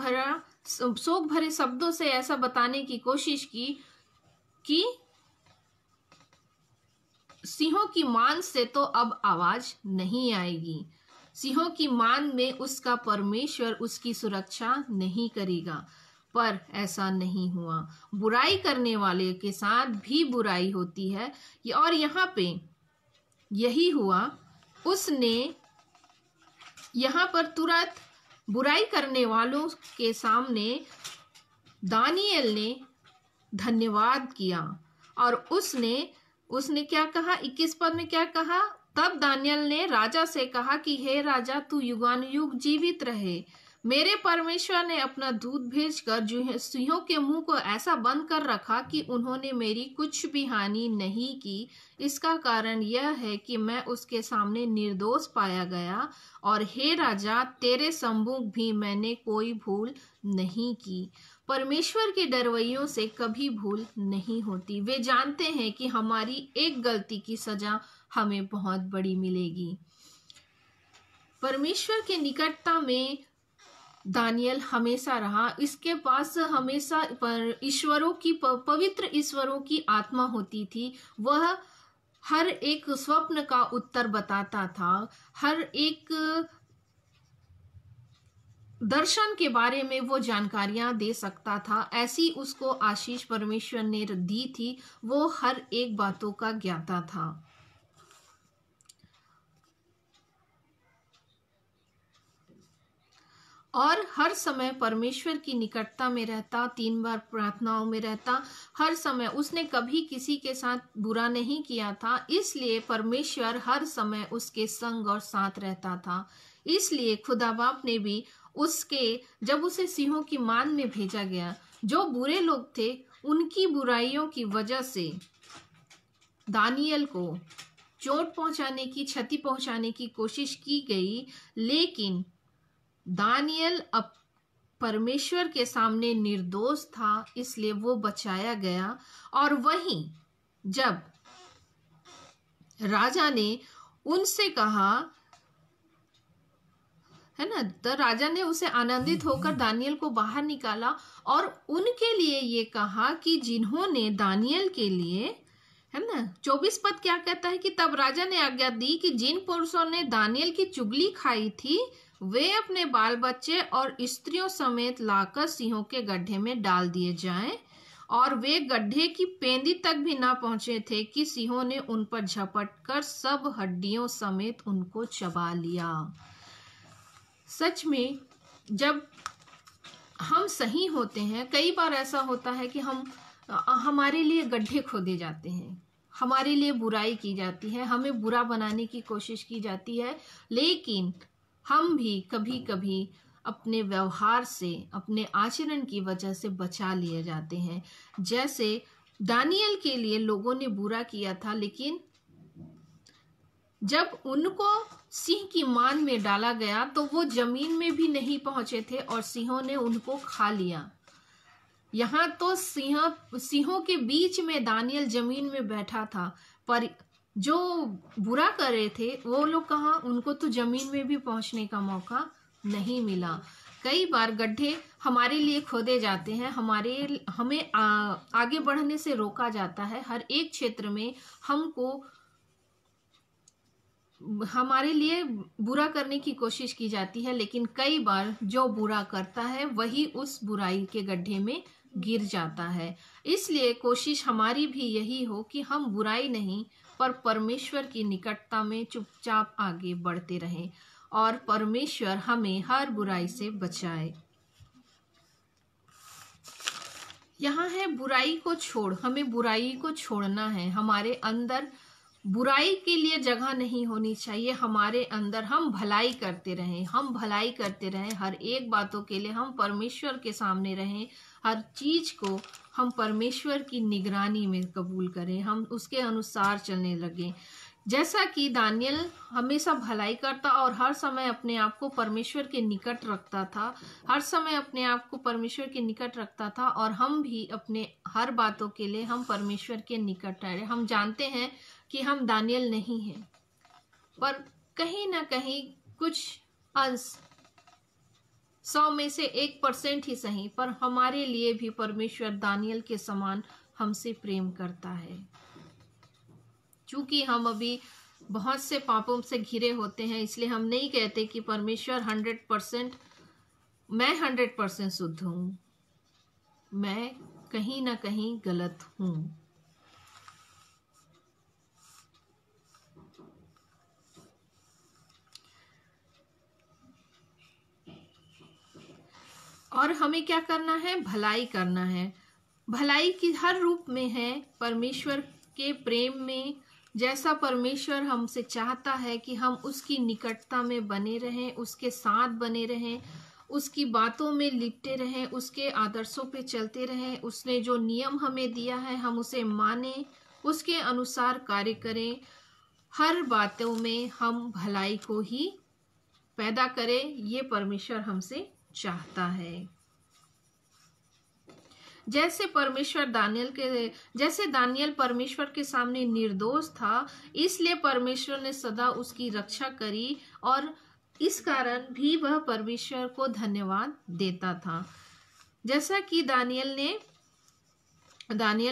भरे शब्दों से ऐसा बताने की कोशिश की कि सिंहों की मान से तो अब आवाज नहीं आएगी, सिंहों की मान में उसका परमेश्वर उसकी सुरक्षा नहीं करेगा। पर ऐसा नहीं हुआ। बुराई करने वाले के साथ भी बुराई होती है और यहाँ पे यही हुआ। उसने यहाँ पर तुरंत बुराई करने वालों के सामने दानियल ने धन्यवाद किया और उसने क्या कहा, 21 पद में क्या कहा, तब दानियल ने राजा से कहा कि हे राजा, तू युगानुयुग जीवित रहे। मेरे परमेश्वर ने अपना दूत भेजकर सिंहों के मुंह को ऐसा बंद कर रखा कि उन्होंने मेरी कुछ भी हानि नहीं की। इसका कारण यह है कि मैं उसके सामने निर्दोष पाया गया और हे राजा, तेरे सम्मुख भी मैंने कोई भूल नहीं की। परमेश्वर के डरवैयों से कभी भूल नहीं होती। वे जानते हैं कि हमारी एक गलती की सजा हमें बहुत बड़ी मिलेगी। परमेश्वर के निकटता में दानियल हमेशा रहा। इसके पास हमेशा ईश्वरों की, पवित्र ईश्वरों की आत्मा होती थी। वह हर एक स्वप्न का उत्तर बताता था, हर एक दर्शन के बारे में वो जानकारियां दे सकता था, ऐसी उसको आशीष परमेश्वर ने दी थी। वो हर एक बातों का ज्ञाता था। और हर समय परमेश्वर की निकटता में रहता, 3 बार प्रार्थनाओं में रहता। हर समय उसने कभी किसी के साथ बुरा नहीं किया था, इसलिए परमेश्वर हर समय उसके संग और साथ रहता था। इसलिए खुदा बाप ने भी जब उसे सिंहों की मान में भेजा गया, जो बुरे लोग थे उनकी बुराइयों की वजह से दानियल को चोट पहुंचाने की, क्षति पहुंचाने की कोशिश की गई, लेकिन दानियल अब परमेश्वर के सामने निर्दोष था, इसलिए वो बचाया गया। और वहीं जब राजा ने उनसे कहा, है ना, तो राजा ने उसे आनंदित होकर दानियल को बाहर निकाला और उनके लिए ये कहा कि जिन्होंने दानियल के लिए, है ना, 24 पद क्या कहता है कि तब राजा ने आज्ञा दी कि जिन पुरुषों ने दानियल की चुगली खाई थी वे अपने बाल बच्चे और स्त्रियों समेत लाकर सिंहों के गड्ढे में डाल दिए जाएं। और वे गड्ढे की पेंदी तक भी ना पहुंचे थे कि सिंहों ने उन पर झपट कर सब हड्डियों समेत उनको चबा लिया। सच में जब हम सही होते हैं, कई बार ऐसा होता है कि हमारे लिए गड्ढे खोदे जाते हैं, हमारे लिए बुराई की जाती है, हमें बुरा बनाने की कोशिश की जाती है, लेकिन हम भी कभी कभी अपने व्यवहार से, अपने आचरण की वजह से बचा लिए जाते हैं। जैसे दानियल के लिए लोगों ने बुरा किया था, लेकिन जब उनको सिंह की मान में डाला गया तो वो जमीन में भी नहीं पहुंचे थे और सिंहों ने उनको खा लिया। यहाँ तो सिंहों के बीच में दानियल जमीन में बैठा था, पर जो बुरा कर रहे थे वो लोग कहाँ, उनको तो जमीन में भी पहुंचने का मौका नहीं मिला। कई बार गड्ढे हमारे लिए खोदे जाते हैं, हमें आगे बढ़ने से रोका जाता है। हर एक क्षेत्र में हमारे लिए बुरा करने की कोशिश की जाती है, लेकिन कई बार जो बुरा करता है वही उस बुराई के गड्ढे में गिर जाता है। इसलिए कोशिश हमारी भी यही हो कि हम बुराई नहीं पर परमेश्वर की निकटता में चुपचाप आगे बढ़ते रहें और परमेश्वर हमें हर बुराई से बचाए। यहाँ है बुराई को छोड़, हमें बुराई को छोड़ना है। हमारे अंदर बुराई के लिए जगह नहीं होनी चाहिए। हमारे अंदर हम भलाई करते रहें, हर एक बातों के लिए हम परमेश्वर के सामने रहें। हर चीज को हम परमेश्वर की निगरानी में कबूल करें, हम उसके अनुसार चलने लगे। जैसा कि दानियल हमेशा भलाई करता और हर समय अपने आप को परमेश्वर के निकट रखता था, और हम भी अपने हर बातों के लिए हम परमेश्वर के निकट रहे। हम जानते हैं कि हम दानियल नहीं हैं, पर कहीं ना कहीं कुछ अंश, 100 में से 1% ही सही, पर हमारे लिए भी परमेश्वर दानियल के समान हमसे प्रेम करता है। चूंकि हम अभी बहुत से पापों से घिरे होते हैं, इसलिए हम नहीं कहते कि परमेश्वर 100%, मैं 100% शुद्ध हूँ, मैं कहीं ना कहीं गलत हूँ। और हमें क्या करना है? भलाई करना है। भलाई की हर रूप में है, परमेश्वर के प्रेम में। जैसा परमेश्वर हमसे चाहता है कि हम उसकी निकटता में बने रहें, उसके साथ बने रहें, उसकी बातों में लिपटे रहें, उसके आदर्शों पे चलते रहें। उसने जो नियम हमें दिया है हम उसे मानें, उसके अनुसार कार्य करें। हर बातों में हम भलाई को ही पैदा करें, ये परमेश्वर हमसे चाहता है। जैसे दानियल परमेश्वर के सामने निर्दोष था, इसलिए परमेश्वर ने सदा उसकी रक्षा करी और इस कारण भी वह परमेश्वर को धन्यवाद देता था। जैसा कि दानियल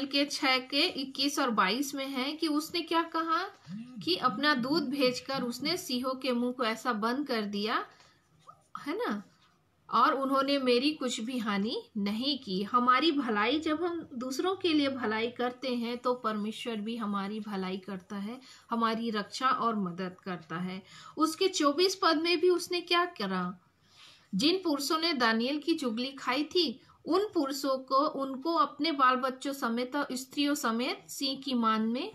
के 6 के 21 और 22 में है कि उसने क्या कहा कि अपना दूध भेजकर उसने सिंहों के मुंह को ऐसा बंद कर दिया, है ना, और उन्होंने मेरी कुछ भी हानि नहीं की। हमारी भलाई, जब हम दूसरों के लिए भलाई करते हैं तो परमेश्वर भी हमारी भलाई करता है, हमारी रक्षा और मदद करता है। उसके 24 पद में भी उसने क्या करा? जिन पुरुषों ने दानियल की चुगली खाई थी उन पुरुषों को, उनको अपने बाल बच्चों समेत, स्त्रियों समेत सिंह की मान में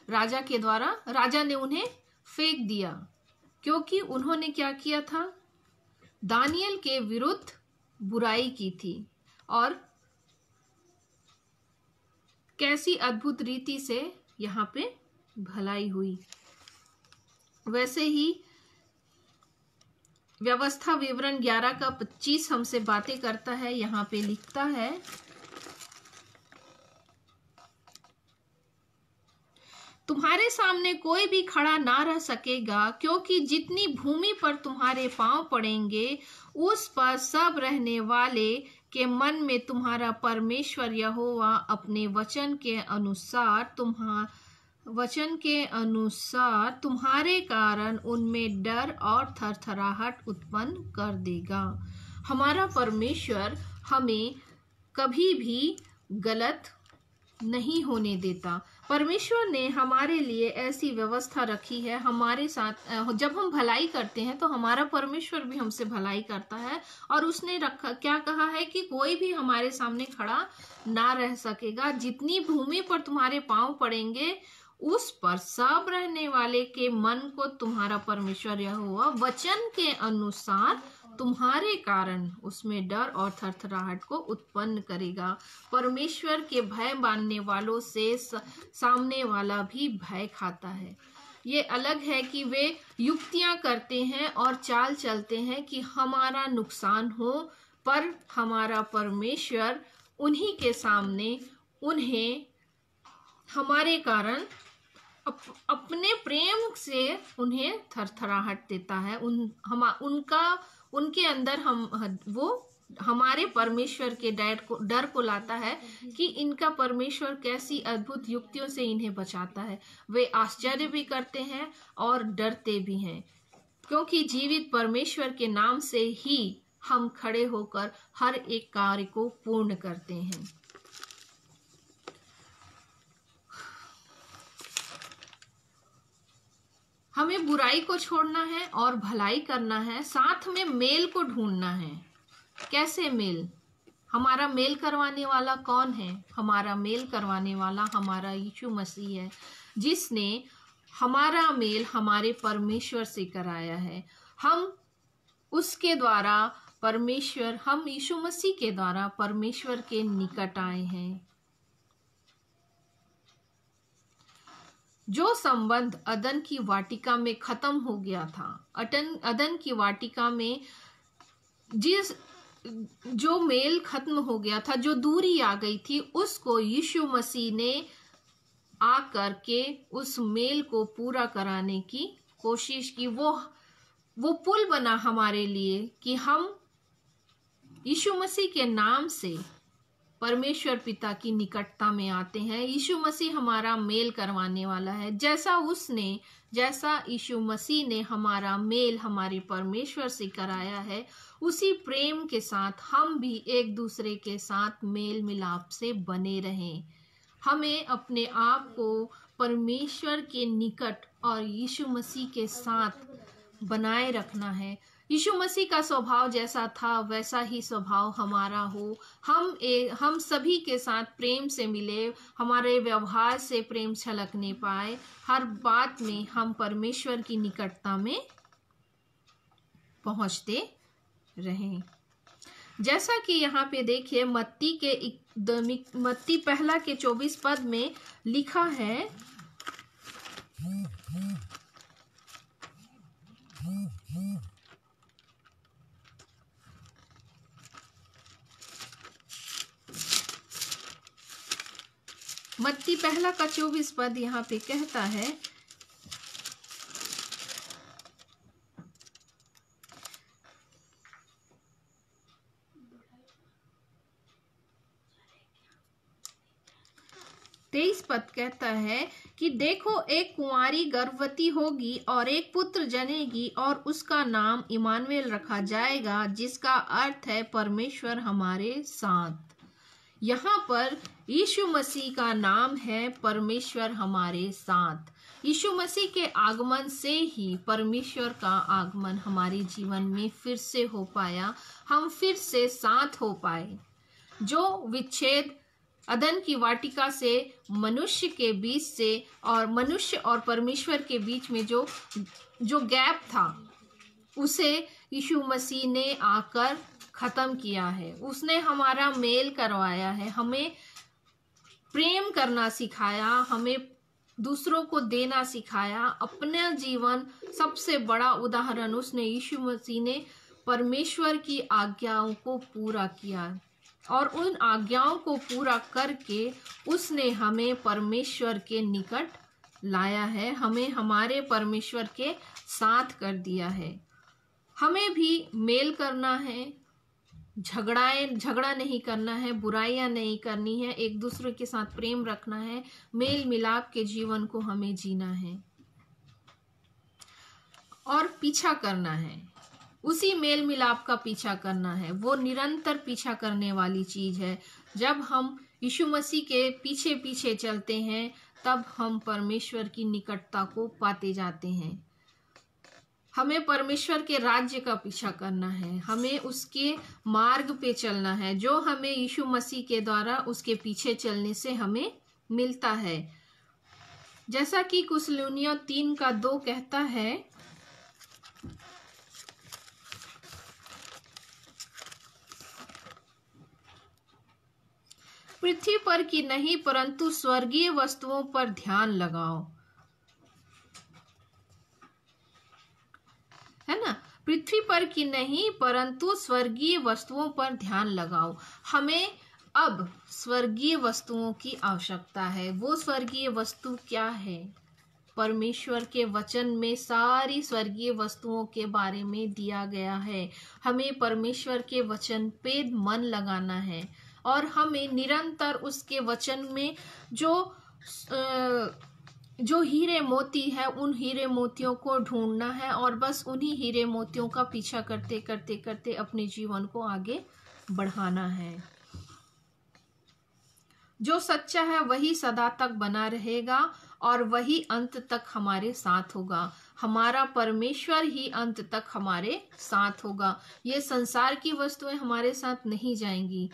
राजा ने उन्हें फेंक दिया, क्योंकि उन्होंने क्या किया था? दानियल के विरुद्ध बुराई की थी। और कैसी अद्भुत रीति से यहाँ पे भलाई हुई। वैसे ही व्यवस्था विवरण 11 का 25 हमसे बातें करता है। यहाँ पे लिखता है, तुम्हारे सामने कोई भी खड़ा ना रह सकेगा, क्योंकि जितनी भूमि पर तुम्हारे पांव पड़ेंगे उस पर सब रहने वाले के मन में तुम्हारा परमेश्वर यहोवा अपने वचन के अनुसार तुम्हारे कारण उनमें डर और थरथराहट उत्पन्न कर देगा। हमारा परमेश्वर हमें कभी भी गलत नहीं होने देता। परमेश्वर ने हमारे लिए ऐसी व्यवस्था रखी है। हमारे साथ जब हम भलाई करते हैं तो हमारा परमेश्वर भी हमसे भलाई करता है। और उसने क्या कहा है कि कोई भी हमारे सामने खड़ा ना रह सकेगा। जितनी भूमि पर तुम्हारे पांव पड़ेंगे उस पर सब रहने वाले के मन को तुम्हारा परमेश्वर यहोवा वचन के अनुसार तुम्हारे कारण उसमें डर और थरथराहट को उत्पन्न करेगा। परमेश्वर के भय मानने वालों से सामने वाला भी भय खाता है। ये अलग है कि वे युक्तियां करते हैं और चाल चलते हैं कि हमारा नुकसान हो, पर हमारा परमेश्वर उन्हीं के सामने उन्हें हमारे कारण अपने प्रेम से उन्हें थरथराहट देता है। उनके अंदर वो हमारे परमेश्वर के डर को लाता है कि इनका परमेश्वर कैसी अद्भुत युक्तियों से इन्हें बचाता है। वे आश्चर्य भी करते हैं और डरते भी हैं, क्योंकि जीवित परमेश्वर के नाम से ही हम खड़े होकर हर एक कार्य को पूर्ण करते हैं। हमें बुराई को छोड़ना है और भलाई करना है, साथ में मेल को ढूंढना है। कैसे मेल? हमारा मेल करवाने वाला कौन है? हमारा मेल करवाने वाला हमारा यीशु मसीह है, जिसने हमारा मेल हमारे परमेश्वर से कराया है। हम यीशु मसीह के द्वारा परमेश्वर के निकट आए हैं। जो संबंध अदन की वाटिका में खत्म हो गया था, अदन की वाटिका में जो मेल खत्म हो गया था, जो दूरी आ गई थी, उसको यीशु मसीह ने आकर के उस मेल को पूरा कराने की कोशिश की। वो पुल बना हमारे लिए कि हम यीशु मसीह के नाम से परमेश्वर पिता की निकटता में आते हैं। यीशु मसीह हमारा मेल करवाने वाला है। जैसा यीशु मसीह ने हमारा मेल हमारे परमेश्वर से कराया है, उसी प्रेम के साथ हम भी एक दूसरे के साथ मेल मिलाप से बने रहें। हमें अपने आप को परमेश्वर के निकट और यीशु मसीह के साथ बनाए रखना है। यीशु मसीह का स्वभाव जैसा था वैसा ही स्वभाव हमारा हो। हम सभी के साथ प्रेम से मिले, हमारे व्यवहार से प्रेम छलकने पाए, हर बात में हम परमेश्वर की निकटता में पहुंचते रहें। जैसा कि यहाँ पे देखिए मत्ती पहला के 24 पद में लिखा है, मत्ती पहला का 24 पद यहाँ पे कहता है, तेईस पद कहता है कि देखो एक कुंवारी गर्भवती होगी और एक पुत्र जनेगी और उसका नाम इमानुएल रखा जाएगा, जिसका अर्थ है परमेश्वर हमारे साथ। यहाँ पर यीशु मसीह का नाम है परमेश्वर हमारे साथ। यीशु मसीह के आगमन से ही परमेश्वर का आगमन हमारे जीवन में फिर से हो पाया, हम फिर से साथ हो पाए। जो विच्छेद अदन की वाटिका से मनुष्य के बीच से और मनुष्य और परमेश्वर के बीच में जो गैप था, उसे यीशु मसीह ने आकर खत्म किया है। उसने हमारा मेल करवाया है, हमें प्रेम करना सिखाया, हमें दूसरों को देना सिखाया। अपना जीवन सबसे बड़ा उदाहरण उसने, यीशु मसीह ने परमेश्वर की आज्ञाओं को पूरा किया और उन आज्ञाओं को पूरा करके उसने हमें परमेश्वर के निकट लाया है, हमें हमारे परमेश्वर के साथ कर दिया है। हमें भी मेल करना है, झगड़ा नहीं करना है, बुराइयां नहीं करनी है, एक दूसरे के साथ प्रेम रखना है, मेल मिलाप के जीवन को हमें जीना है और पीछा करना है। उसी मेल मिलाप का पीछा करना है, वो निरंतर पीछा करने वाली चीज है। जब हम यीशु मसीह के पीछे पीछे चलते हैं तब हम परमेश्वर की निकटता को पाते जाते हैं। हमें परमेश्वर के राज्य का पीछा करना है, हमें उसके मार्ग पे चलना है, जो हमें यीशु मसीह के द्वारा उसके पीछे चलने से हमें मिलता है। जैसा कि कुसलुनियों 3:2 कहता है, पृथ्वी पर की नहीं परंतु स्वर्गीय वस्तुओं पर ध्यान लगाओ, है ना। पृथ्वी पर की नहीं परंतु स्वर्गीय वस्तुओं पर ध्यान लगाओ। हमें अब स्वर्गीय वस्तुओं की आवश्यकता है। वो स्वर्गीय वस्तु क्या है? परमेश्वर के वचन में सारी स्वर्गीय वस्तुओं के बारे में दिया गया है। हमें परमेश्वर के वचन पे मन लगाना है और हमें निरंतर उसके वचन में जो हीरे मोती है, उन हीरे मोतियों को ढूंढना है और बस उन्हीं हीरे मोतियों का पीछा करते करते करते अपने जीवन को आगे बढ़ाना है। जो सच्चा है वही सदा तक बना रहेगा और वही अंत तक हमारे साथ होगा। हमारा परमेश्वर ही अंत तक हमारे साथ होगा। ये संसार की वस्तुएं हमारे साथ नहीं जाएंगी।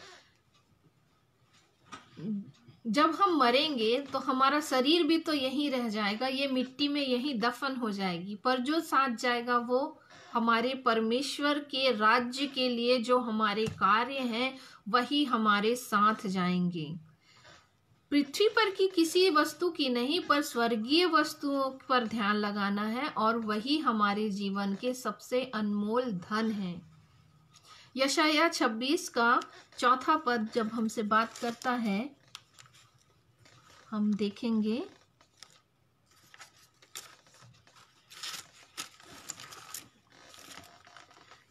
जब हम मरेंगे तो हमारा शरीर भी तो यहीं रह जाएगा, ये मिट्टी में यहीं दफन हो जाएगी, पर जो साथ जाएगा वो हमारे परमेश्वर के राज्य के लिए जो हमारे कार्य हैं वही हमारे साथ जाएंगे। पृथ्वी पर की किसी वस्तु की नहीं पर स्वर्गीय वस्तुओं पर ध्यान लगाना है और वही हमारे जीवन के सबसे अनमोल धन है। यशायाह 26:4 जब हमसे बात करता है, हम देखेंगे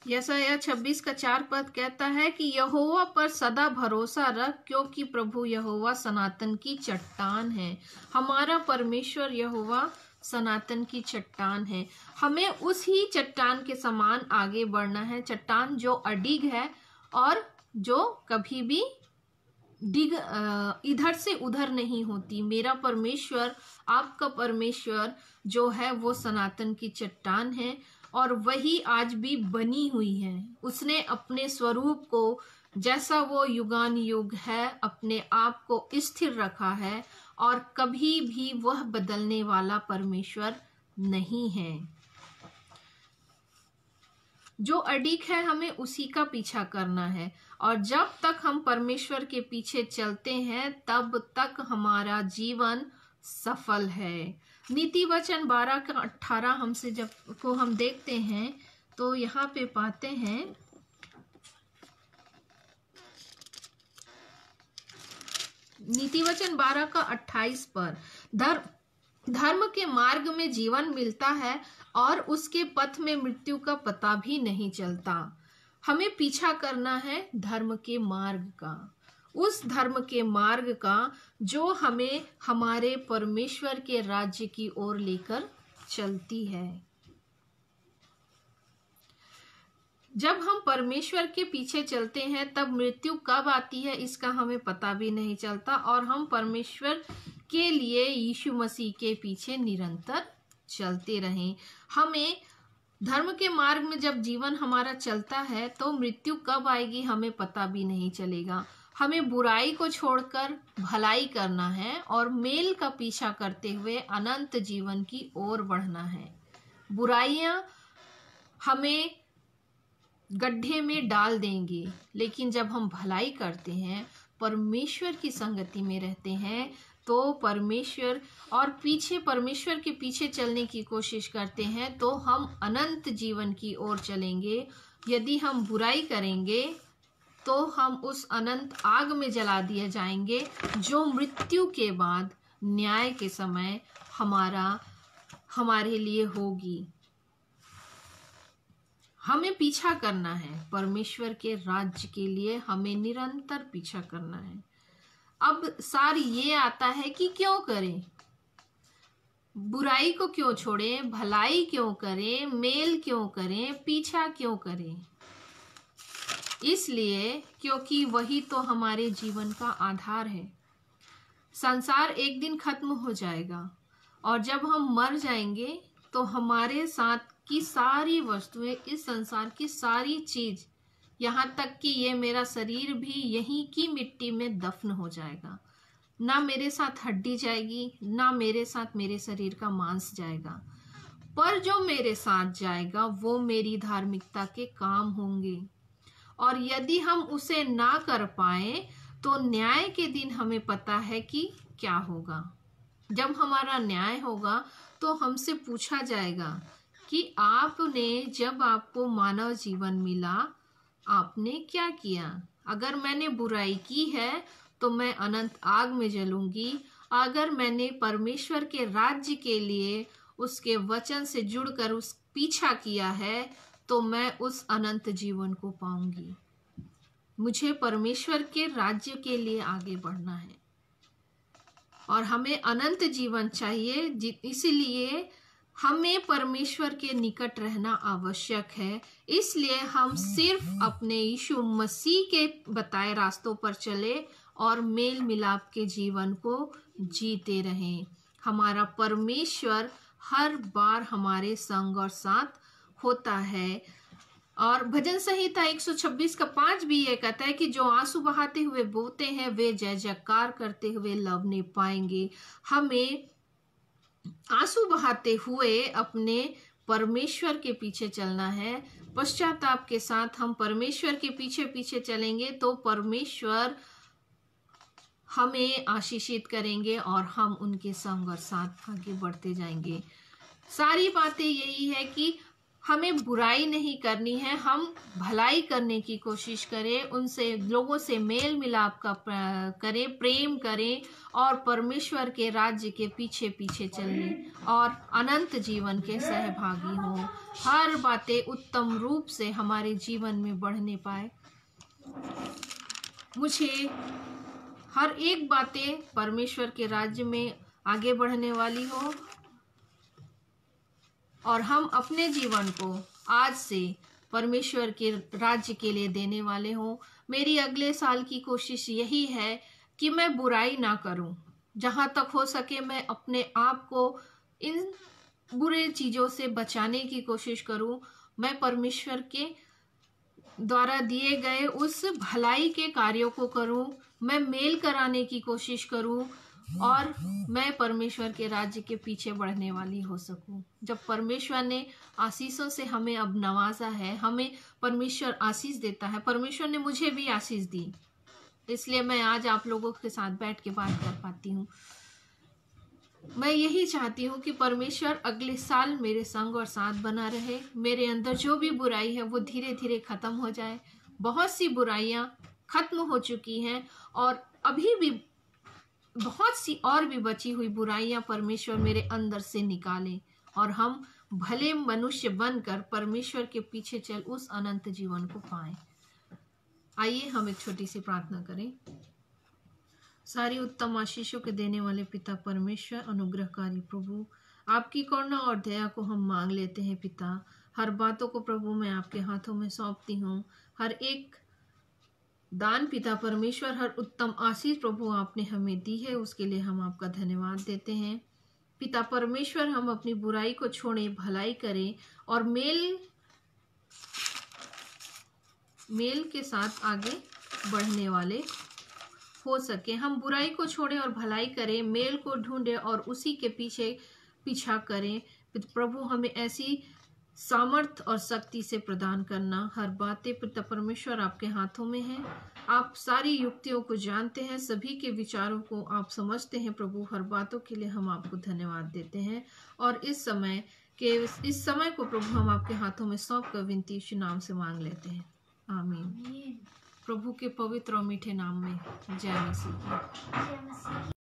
यशायाह 26:4 कहता है कि यहोवा पर सदा भरोसा रख, क्योंकि प्रभु यहोवा सनातन की चट्टान है। हमारा परमेश्वर यहोवा सनातन की चट्टान है। हमें उसी चट्टान के समान आगे बढ़ना है। चट्टान जो अडिग है और जो कभी भी इधर से उधर नहीं होती। मेरा परमेश्वर, आपका परमेश्वर जो है वो सनातन की चट्टान है और वही आज भी बनी हुई है। उसने अपने स्वरूप को, जैसा वो युगान युग है, अपने आप को स्थिर रखा है और कभी भी वह बदलने वाला परमेश्वर नहीं है। जो अडिग है हमें उसी का पीछा करना है और जब तक हम परमेश्वर के पीछे चलते हैं तब तक हमारा जीवन सफल है। नीति वचन 12:18 हमसे जब को हम देखते हैं तो यहाँ पे पाते हैं, नीति वचन 12:28 पर धर्म के मार्ग में जीवन मिलता है और उसके पथ में मृत्यु का पता भी नहीं चलता। हमें पीछा करना है धर्म के मार्ग का। उस धर्म के मार्ग का जो हमें हमारे परमेश्वर के राज्य की ओर लेकर चलती है। जब हम परमेश्वर के पीछे चलते हैं तब मृत्यु कब आती है इसका हमें पता भी नहीं चलता, और हम परमेश्वर के लिए यीशु मसीह के पीछे निरंतर चलते रहें। हमें धर्म के मार्ग में जब जीवन हमारा चलता है तो मृत्यु कब आएगी हमें पता भी नहीं चलेगा। हमें बुराई को छोड़कर भलाई करना है और मेल का पीछा करते हुए अनंत जीवन की ओर बढ़ना है। बुराइयां हमें गड्ढे में डाल देंगे, लेकिन जब हम भलाई करते हैं, परमेश्वर की संगति में रहते हैं, तो परमेश्वर के पीछे चलने की कोशिश करते हैं, तो हम अनंत जीवन की ओर चलेंगे। यदि हम बुराई करेंगे तो हम उस अनंत आग में जला दिए जाएंगे, जो मृत्यु के बाद न्याय के समय हमारे लिए होगी। हमें पीछा करना है परमेश्वर के राज्य के लिए, हमें निरंतर पीछा करना है। अब सार ये आता है कि क्यों करें, बुराई को क्यों छोड़ें, भलाई क्यों करें, मेल क्यों करें, पीछा क्यों करें। इसलिए क्योंकि वही तो हमारे जीवन का आधार है। संसार एक दिन खत्म हो जाएगा और जब हम मर जाएंगे तो हमारे साथ की सारी वस्तुएं, इस संसार की सारी चीज, यहाँ तक कि ये मेरा शरीर भी यहीं की मिट्टी में दफन हो जाएगा। ना मेरे साथ हड्डी जाएगी, ना मेरे साथ मेरे शरीर का मांस जाएगा, पर जो मेरे साथ जाएगा वो मेरी धार्मिकता के काम होंगे। और यदि हम उसे ना कर पाए तो न्याय के दिन हमें पता है कि क्या होगा। जब हमारा न्याय होगा तो हमसे पूछा जाएगा कि आपने, जब आपको मानव जीवन मिला, आपने क्या किया। अगर मैंने बुराई की है तो मैं अनंत आग में जलूंगी। अगर मैंने परमेश्वर के राज्य के लिए उसके वचन से जुड़कर उस पीछा किया है तो मैं उस अनंत जीवन को पाऊंगी। मुझे परमेश्वर के राज्य के लिए आगे बढ़ना है और हमें अनंत जीवन चाहिए। इसलिए हमें परमेश्वर के निकट रहना आवश्यक है। इसलिए हम सिर्फ अपने यीशु मसीह के बताए रास्तों पर चले और मेल मिलाप के जीवन को जीते रहें। हमारा परमेश्वर हर बार हमारे संग और साथ होता है। और भजन संहिता 126 का 5 भी ये कहता है कि जो आंसू बहाते हुए बोते हैं वे जय जयकार करते हुए लवने पाएंगे। हमें आंसू बहाते हुए अपने परमेश्वर के पीछे चलना है। पश्चाताप के साथ हम परमेश्वर के पीछे पीछे चलेंगे तो परमेश्वर हमें आशीषित करेंगे और हम उनके संग और साथ आगे बढ़ते जाएंगे। सारी बातें यही है कि हमें बुराई नहीं करनी है, हम भलाई करने की कोशिश करें, उनसे लोगों से मेल मिलाप का करें, प्रेम करें और परमेश्वर के राज्य के पीछे पीछे चलें और अनंत जीवन के सहभागी हों। हर बातें उत्तम रूप से हमारे जीवन में बढ़ने पाए। मुझे हर एक बातें परमेश्वर के राज्य में आगे बढ़ने वाली हो और हम अपने जीवन को आज से परमेश्वर के राज्य के लिए देने वाले हों। मेरी अगले साल की कोशिश यही है कि मैं बुराई ना करूं। जहां तक हो सके मैं अपने आप को इन बुरे चीज़ों से बचाने की कोशिश करूं। मैं परमेश्वर के द्वारा दिए गए उस भलाई के कार्यों को करूं। मैं मेल कराने की कोशिश करूं और मैं परमेश्वर के राज्य के पीछे बढ़ने वाली हो सकूं। जब परमेश्वर ने आशीषों से हमें अब नवाजा है, हमें परमेश्वर आशीष देता है, परमेश्वर ने मुझे भी आशीष दी, इसलिए मैं आज आप लोगों के साथ बैठ के बात कर पाती हूँ। मैं यही चाहती हूँ कि परमेश्वर अगले साल मेरे संग और साथ बना रहे। मेरे अंदर जो भी बुराई है वो धीरे धीरे खत्म हो जाए। बहुत सी बुराइयां खत्म हो चुकी हैं और अभी भी बहुत सी और भी बची हुई बुराइयां परमेश्वर मेरे अंदर से निकाले और हम भले मनुष्य बनकर परमेश्वर के पीछे चल उस अनंत जीवन को पाएं। आइए हम एक छोटी सी प्रार्थना करें। सारी उत्तम आशीषों के देने वाले पिता परमेश्वर, अनुग्रहकारी प्रभु, आपकी करुणा और दया को हम मांग लेते हैं पिता। हर बातों को प्रभु मैं आपके हाथों में सौंपती हूँ। हर एक दान पिता परमेश्वर, हर उत्तम आशीष प्रभु आपने हमें दी है, उसके लिए हम आपका धन्यवाद देते हैं पिता परमेश्वर। हम अपनी बुराई को छोड़ें, भलाई करें और मेल के साथ आगे बढ़ने वाले हो सके। हम बुराई को छोड़ें और भलाई करें, मेल को ढूंढें और उसी के पीछा करें। प्रभु हमें ऐसी सामर्थ और शक्ति से प्रदान करना। हर बातें पिता परमेश्वर आपके हाथों में है। आप सारी युक्तियों को जानते हैं, सभी के विचारों को आप समझते हैं प्रभु। हर बातों के लिए हम आपको धन्यवाद देते हैं और इस समय को प्रभु हम आपके हाथों में सौंप कर विनती यीशु नाम से मांग लेते हैं, आमीन। प्रभु के पवित्र और मीठे नाम में जय मसीह।